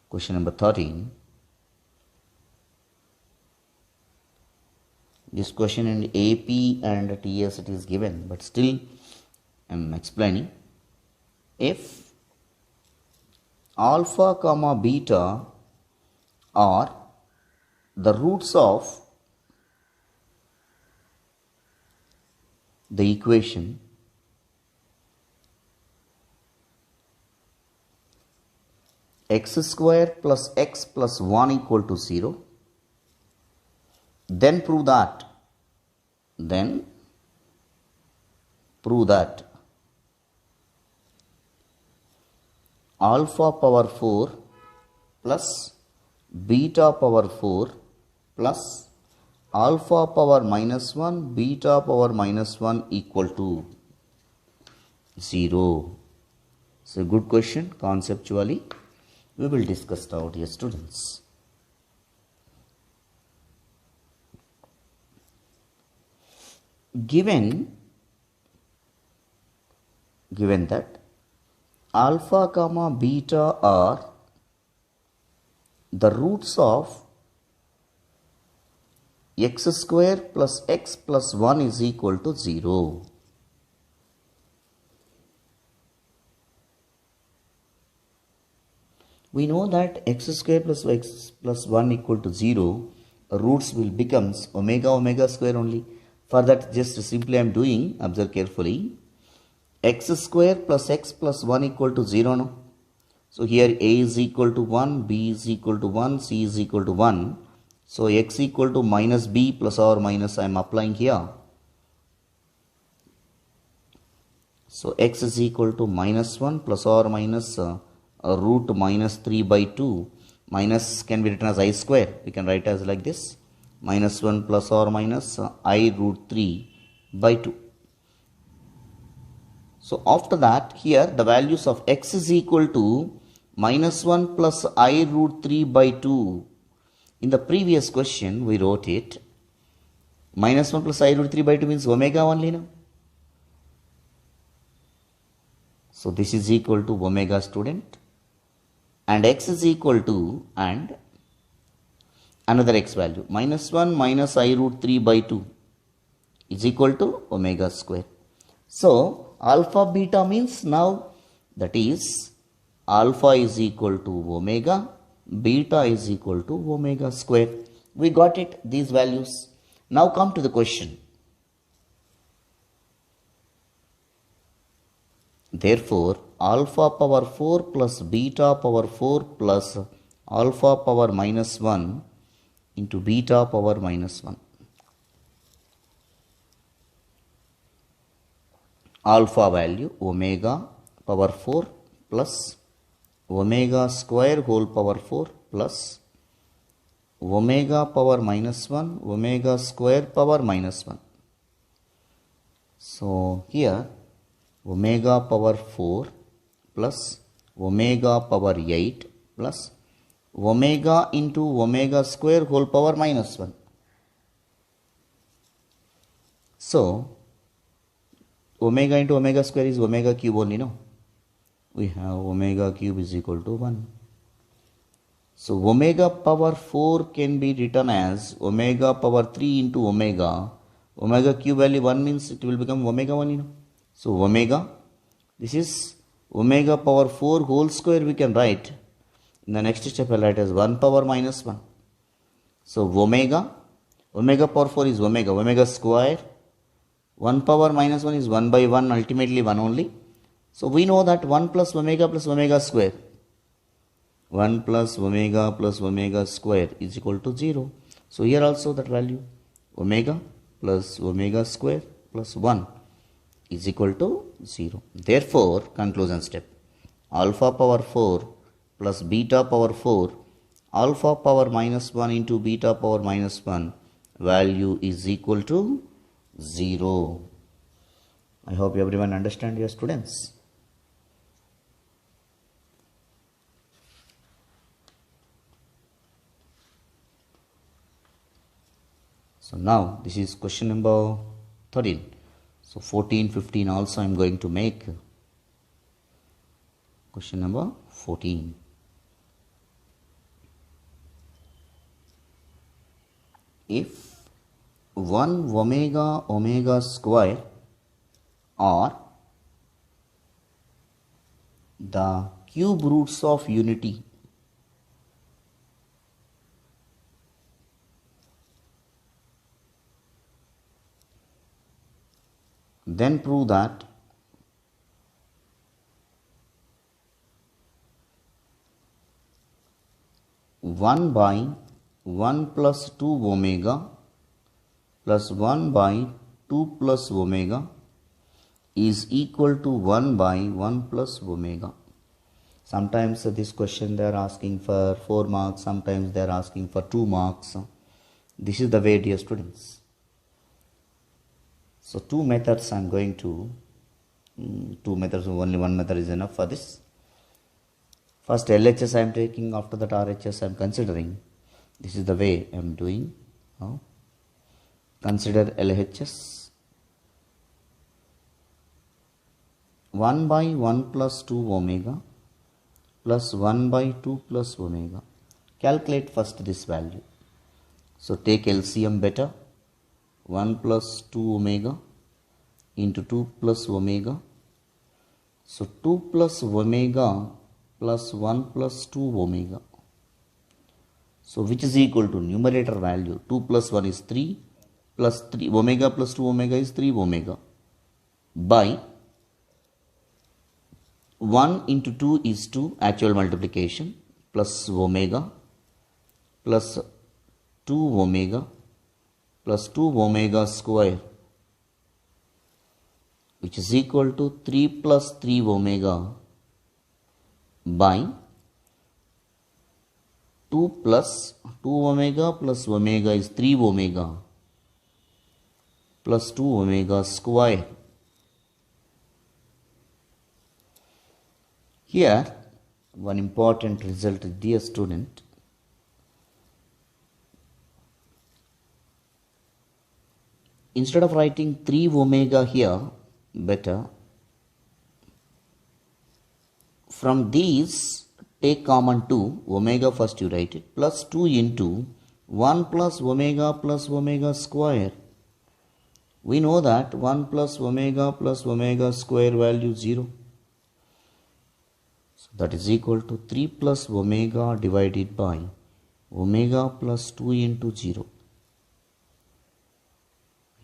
Question number 13. This question in AP and TS it is given, but still I am explaining. If alpha comma beta are the roots of the equation x square plus x plus 1 equal to 0, then prove that alpha power 4 plus beta power 4 plus alpha power minus 1 beta power minus 1 equal to 0. It's a good question. Conceptually we will discuss it out here, students. Given that alpha comma beta are the roots of x square plus x plus 1 is equal to 0. We know that x square plus x plus 1 equal to 0, roots will becomes omega square only. For that, just simply I am doing, observe carefully, x square plus x plus 1 equal to 0 no. So here a is equal to 1, b is equal to 1, c is equal to 1. So x equal to minus b plus or minus I am applying here. So x is equal to minus 1 plus or minus root minus 3 by 2. Minus can be written as I square. We can write as like this. Minus 1 plus or minus I root 3 by 2. So after that, here the values of x is equal to minus 1 plus I root 3 by 2. In the previous question, we wrote it. Minus 1 plus I root 3 by 2 means omega only now. So this is equal to omega, student. And x is equal to, and another x value, minus 1 minus I root 3 by 2 is equal to omega square. So alpha beta means now that is alpha is equal to omega, beta is equal to omega square. We got it, these values. Now come to the question. Therefore, alpha power 4 plus beta power 4 plus alpha power minus 1 into beta power minus 1. Alpha value omega power 4 plus omega square whole power 4 plus omega power minus 1 omega square power minus 1. So here omega power 4 plus omega power 8 plus omega into omega square whole power minus 1. So omega into omega square is omega cube only, no? We have omega cube is equal to 1. So omega power 4 can be written as omega power 3 into omega. Omega cube value 1 means it will become omega 1, you know. So omega, this is omega power 4 whole square we can write. In the next step I will write as 1 power minus 1. So omega power 4 is omega square. 1 power minus 1 is 1 by 1, ultimately 1 only. So we know that 1 plus omega square. 1 plus omega square is equal to 0. So here also that value omega plus omega square plus 1 is equal to 0. Therefore, conclusion step, alpha power 4 plus beta power 4, alpha power minus 1 into beta power minus 1 value is equal to 0. I hope everyone understand, your students. So now this is question number 13. So 14, 15 also I am going to make. Question number 14. If 1 omega square are the cube roots of unity, then prove that one by 1 plus 2 omega plus 1 by 2 plus omega is equal to 1 by 1 plus omega. Sometimes this question they are asking for 4 marks, sometimes they are asking for 2 marks. This is the way, dear students. So 2 methods I am going to, 2 methods, only 1 method is enough for this. First LHS I am taking, after that RHS I am considering. This is the way I am doing. Consider LHS. 1 by 1 plus 2 omega plus 1 by 2 plus omega. Calculate first this value. So take LCM better. 1 plus 2 omega into 2 plus omega. So 2 plus omega plus 1 plus 2 omega. So which is equal to numerator value 2 plus 1 is 3 plus 3 omega plus 2 omega is 3 omega by 1 into 2 is 2 actual multiplication plus omega plus 2 omega plus 2 omega square, which is equal to 3 plus 3 omega by 2 plus 2 omega plus omega is 3 omega plus 2 omega square. Here one important result, dear student. Instead of writing 3 omega here, better from these take common 2, omega first you write it, plus 2 into 1 plus omega square. We know that 1 plus omega square value 0. So that is equal to 3 plus omega divided by omega plus 2 into 0.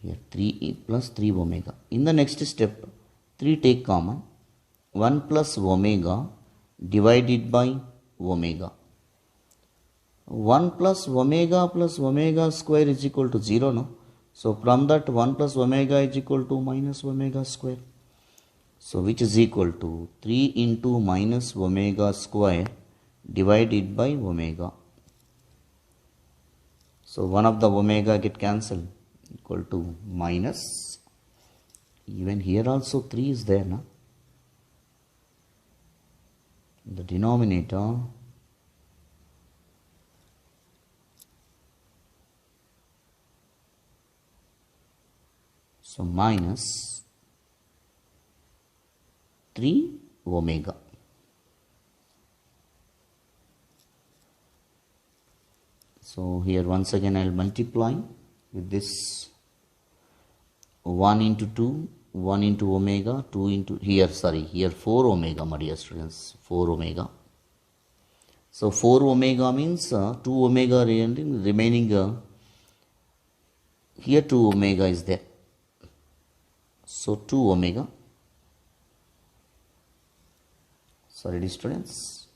Here 3 plus 3 omega. In the next step, 3 take common. 1 plus omega divided by omega. 1 plus omega square is equal to 0, no? So from that 1 plus omega is equal to minus omega square. So which is equal to 3 into minus omega square divided by omega. So one of the omega get cancelled, equal to minus. Even here also 3 is there, no? The denominator so minus 3 omega. So here once again I will multiply with this 1 into 2, 1 into omega, 2 into here 4 omega, my dear students, 4 omega. So 4 omega means 2 omega remaining here 2 omega is there. So 2 omega. Sorry, dear students.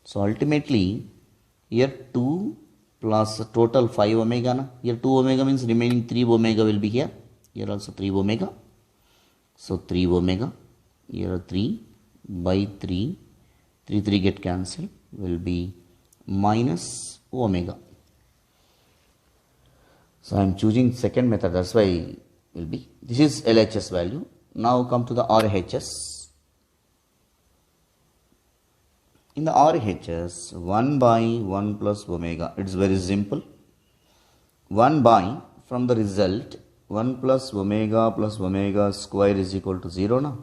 So ultimately here 2 plus total 5 omega. Na? Here 2 omega means remaining 3 omega will be here. Here also 3 omega. So 3 omega. Here 3 by 3. 3 get cancelled. Will be minus omega. So I am choosing second method. That's why will be. This is LHS value. Now come to the RHS. In the RHS, 1 by 1 plus omega, it's very simple. 1 by, from the result, 1 plus omega square is equal to 0 now.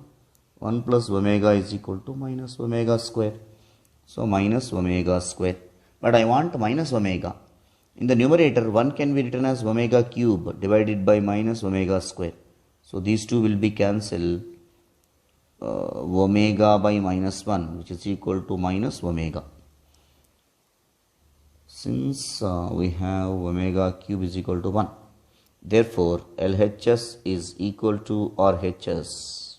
1 plus omega is equal to minus omega square. So minus omega square. But I want minus omega. In the numerator, 1 can be written as omega cube divided by minus omega square. So these two will be cancelled. Omega by minus 1, which is equal to minus omega. Since we have omega cube is equal to 1, therefore LHS is equal to RHS.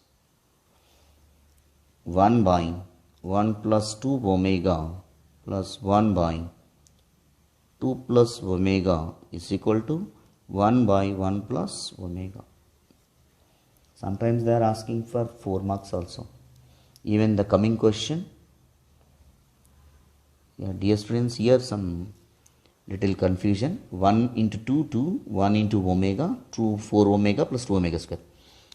1 by 1 plus 2 omega plus 1 by 2 plus omega is equal to 1 by 1 plus omega. Sometimes they are asking for 4 marks also. Even the coming question. Yeah, dear students, here some little confusion. 1 into 2 to 1 into omega to 4 omega plus 2 omega square.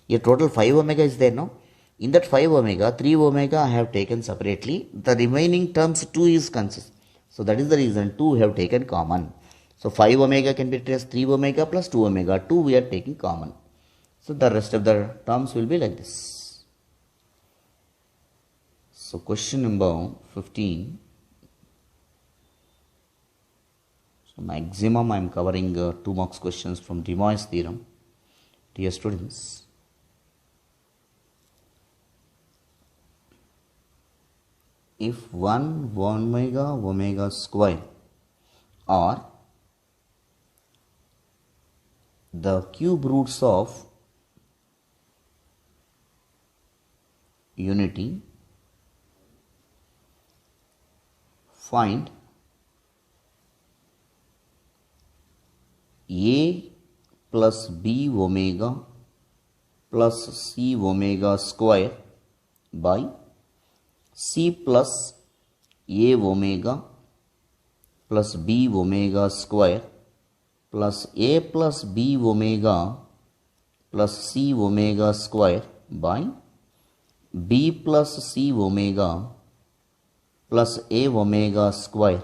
Here total 5 omega is there now. In that 5 omega, 3 omega I have taken separately. The remaining terms 2 is consist. So that is the reason 2 have taken common. So 5 omega can be written as 3 omega plus 2 omega. 2 we are taking common. So the rest of the terms will be like this. So question number 15. So maximum I am covering 2 marks questions from De Moivre's theorem. Dear students, if 1 omega square are the cube roots of unity, find a plus b omega plus c omega square by c plus a omega plus b omega square plus a plus b omega plus c omega square by b plus c omega plus a omega square.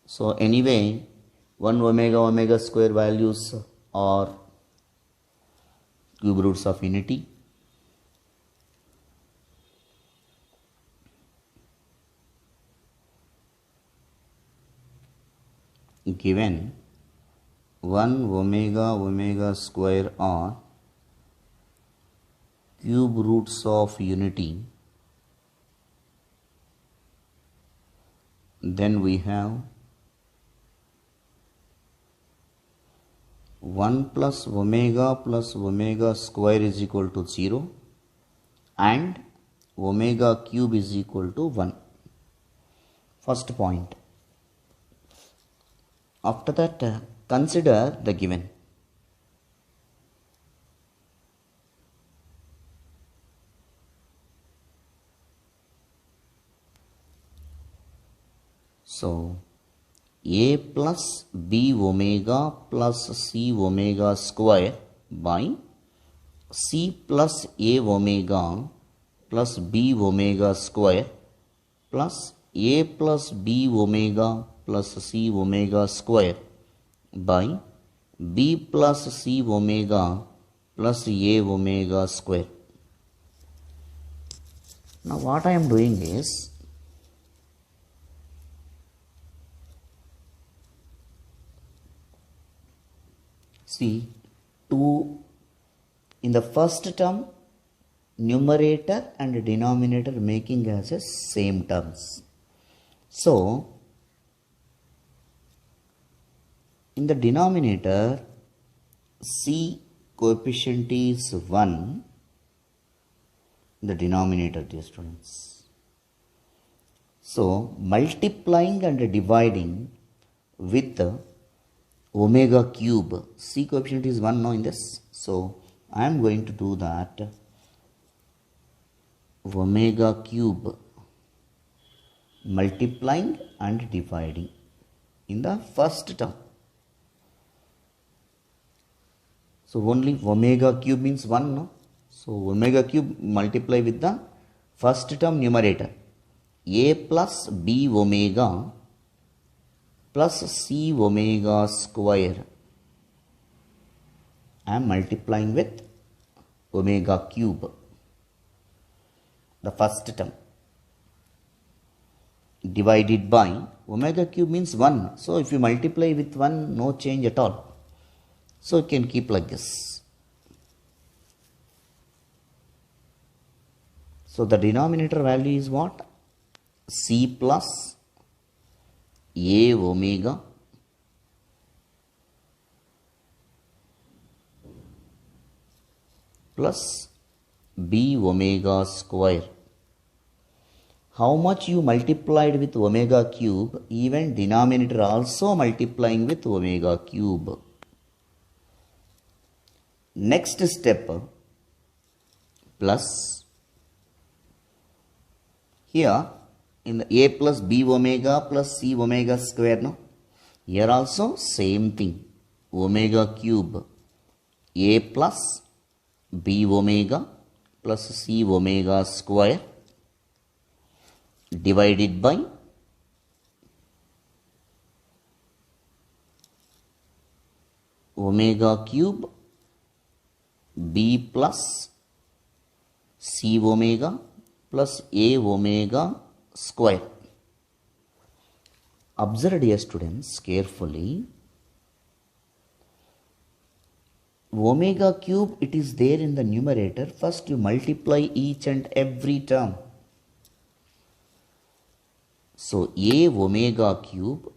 So anyway, 1 omega square values are cube roots of unity. Given 1 omega square are cube roots of unity, then we have 1 plus omega square is equal to 0 and omega cube is equal to 1. First point. After that, consider the given. So, a plus b omega plus c omega square by c plus a omega plus b omega square plus a plus b omega plus c omega square by b plus c omega plus a omega square. Now what I am doing is, see, in the first term, numerator and denominator making as a same terms. So, in the denominator, c coefficient is 1 in the denominator, dear students. So, multiplying and dividing with omega cube, c coefficient is 1 now in this. So, I am going to do that omega cube multiplying and dividing in the first term. So, only omega cube means 1 no? So, omega cube multiply with the first term numerator, a plus b omega plus c omega square. I am multiplying with omega cube, the first term, divided by omega cube means 1. So, if you multiply with 1, no change at all. So, you can keep like this. So, the denominator value is what? C plus a omega plus b omega square. How much you multiplied with omega cube, even denominator also multiplying with omega cube. Next step, plus here in the a plus b omega plus c omega square, no? Here also same thing, omega cube, a plus b omega plus c omega square divided by omega cube b plus c omega plus a omega square. Observe, dear students, carefully. omega cube, it is there in the numerator. First you multiply each and every term. So a omega cube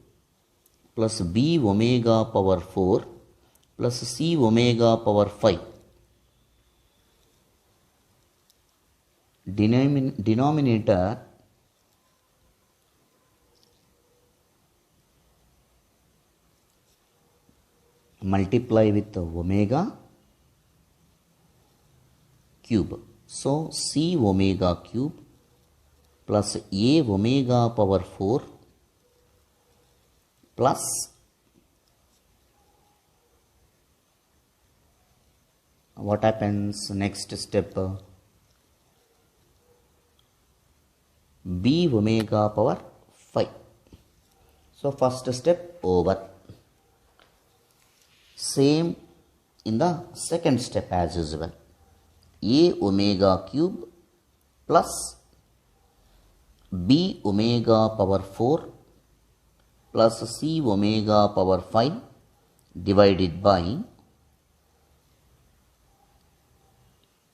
plus b omega power 4 plus c omega power 5. Denominator multiply with the omega cube. So c omega cube plus a omega power 4 plus what happens next step? B omega power 5. So first step over. Same in the second step as usual. A omega cube plus B omega power 4 plus C omega power 5 divided by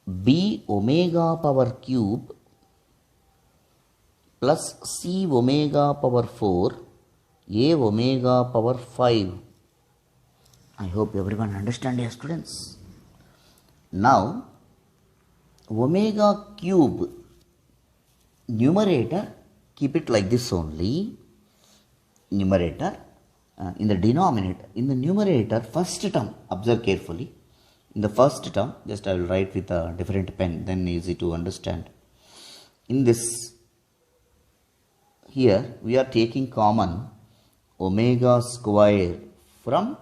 B omega power cube plus C omega power 4 A omega power 5. I hope everyone understand, dear students. Now omega cube numerator, keep it like this only. Numerator in the denominator, in the numerator first term, observe carefully. In the first term, just I will write with a different pen, then easy to understand. In this, here we are taking common omega square from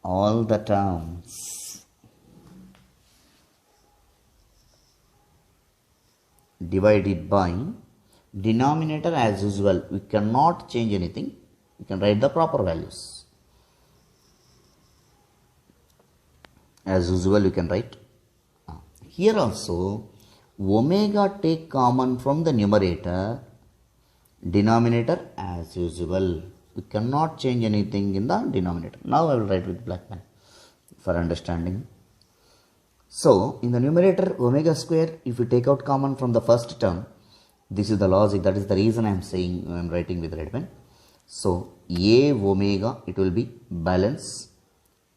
all the terms divided by denominator as usual. We cannot change anything. We can write the proper values. As usual you can write. Here also omega take common from the numerator, denominator as usual. We cannot change anything in the denominator. Now I will write with black pen for understanding. So in the numerator omega square, if you take out common from the first term, this is the logic. That is the reason I am saying I am writing with red pen. So a omega, it will be balance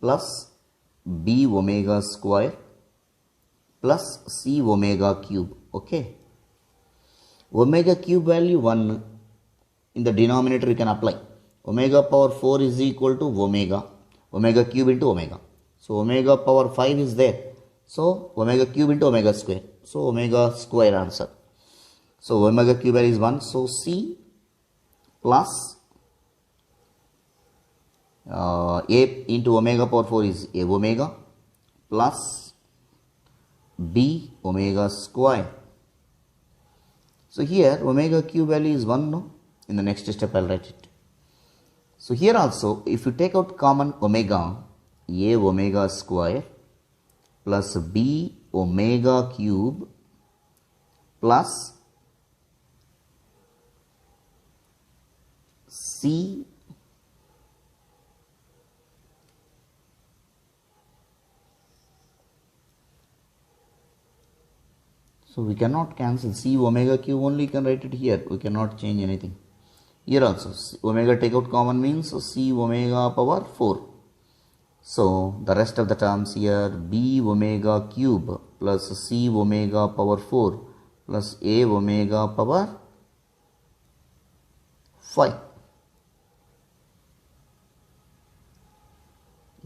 plus b omega square plus c omega cube. Okay. Omega cube value 1 in the denominator you can apply. Omega power 4 is equal to omega cube into omega. So omega power 5 is there. So omega cube into omega square. So omega square answer. So omega cube value is 1. So c plus a into omega power 4 is a omega plus b omega square. So here omega cube value is 1. No? In the next step I will write it. So here also if you take out common omega, a omega square plus b omega cube plus c so we cannot cancel c omega cube only, you can write it here. We cannot change anything. Here also omega take out common means c omega power 4. So the rest of the terms here b omega cube plus c omega power 4 plus a omega power 5.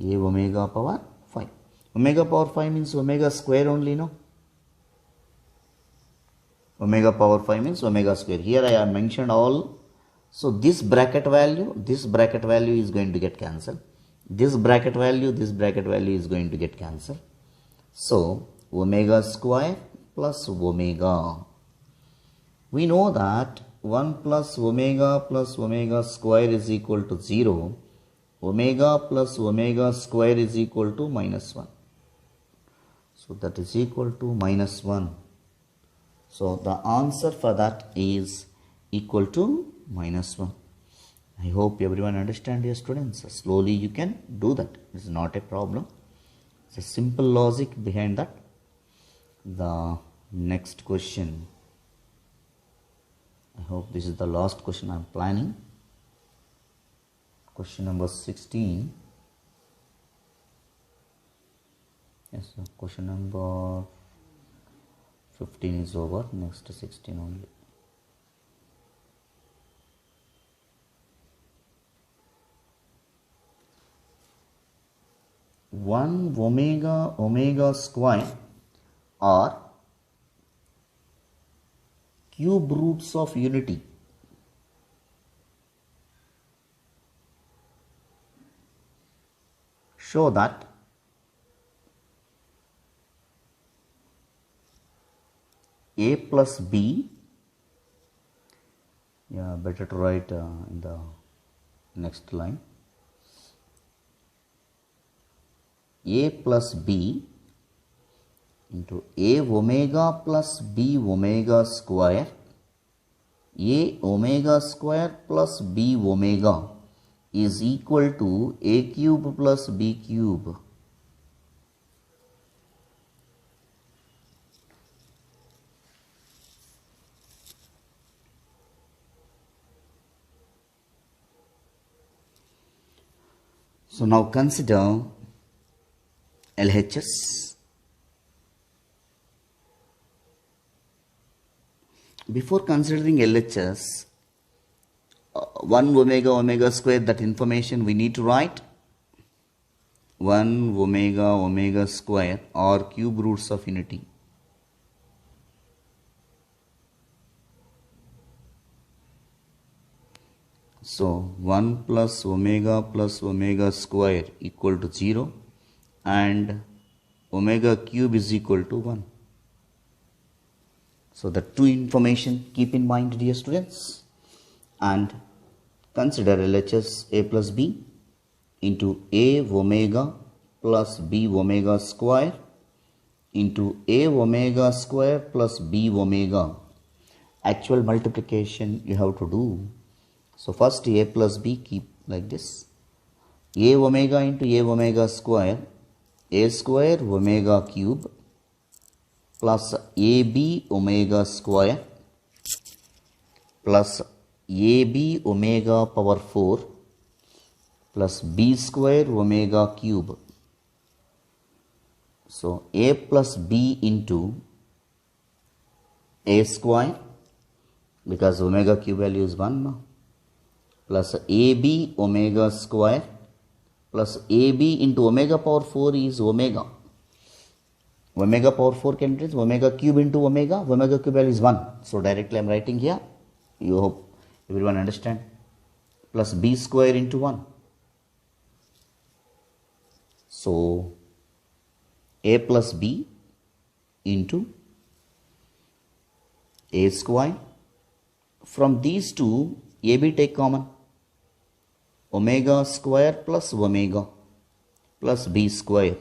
A omega power 5. Omega power 5 means omega square only, no? Omega power 5 means omega square. Here I have mentioned all. So this bracket value is going to get cancelled. This bracket value is going to get cancelled. So omega square plus omega. We know that 1 plus omega square is equal to 0. Omega plus omega square is equal to minus 1. So that is equal to minus 1. So the answer for that is equal to minus 1. I hope everyone understand, dear students. Slowly you can do that. It's not a problem. It's a simple logic behind that. The next question, I hope this is the last question I'm planning. Question number 16. Yes, so question number 15 is over, next 16 only. One omega square are cube roots of unity. Show that a plus b, better to write in the next line, a plus b into a omega plus b omega square, a omega square plus b omega is equal to a cube plus b cube. So now consider LHS. Before considering LHS, 1 omega square, that information we need to write. 1 omega square or cube roots of unity. So 1 plus omega square equal to 0 and omega cube is equal to 1. So the two information keep in mind, dear students, and consider LHS a plus b into a omega plus b omega square into a omega square plus b omega. Actual multiplication you have to do. So first a plus b, keep like this. A omega into a omega square, a square omega cube plus ab omega square plus ab omega power 4 plus b square omega cube. So a plus b into a square, because omega cube value is 1 now, plus ab omega square plus ab into omega power 4 is omega. Omega power 4 can be omega cube into omega. Omega cube value is 1. So directly I am writing here. You hope everyone understand. Plus b square into 1. So a plus b into a square. From these two, ab take common. Omega square plus omega plus b square.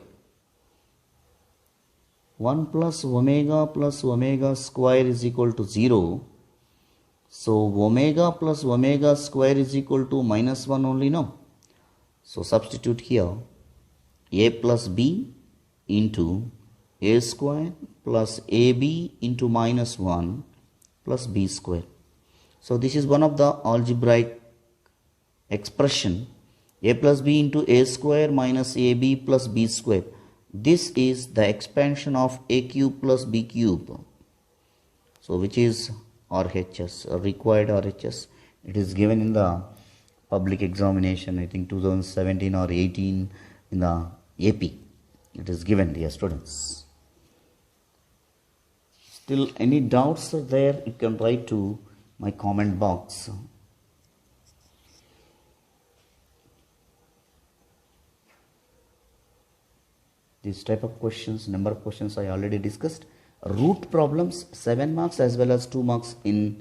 1 plus omega square is equal to 0. So omega plus omega square is equal to minus 1 only now. So substitute here a plus b into a square plus ab into minus 1 plus b square. So this is one of the algebraic expression, a plus b into a square minus ab plus b square. This is the expansion of a cube plus b cube. So which is RHS, required RHS. It is given in the public examination, I think 2017 or 18 in the AP. It is given, dear students. Still any doubts are there, you can write to my comment box. This type of questions, number of questions I already discussed. Root problems 7 marks as well as 2 marks in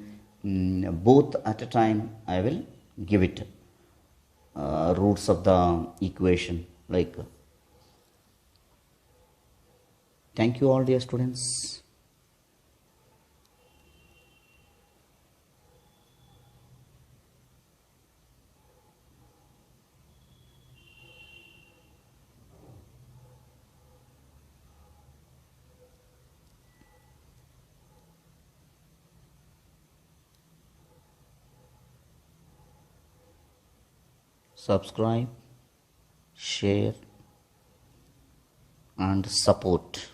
both at a time. I will give it roots of the equation. Like, thank you all, dear students. subscribe, share and support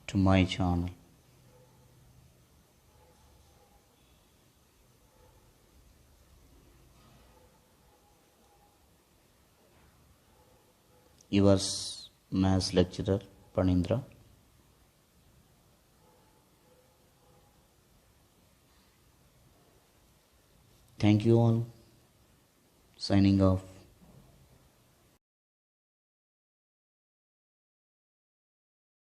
to my channel. Yours, Maths Lecturer Panindra. Thank you all. Signing off.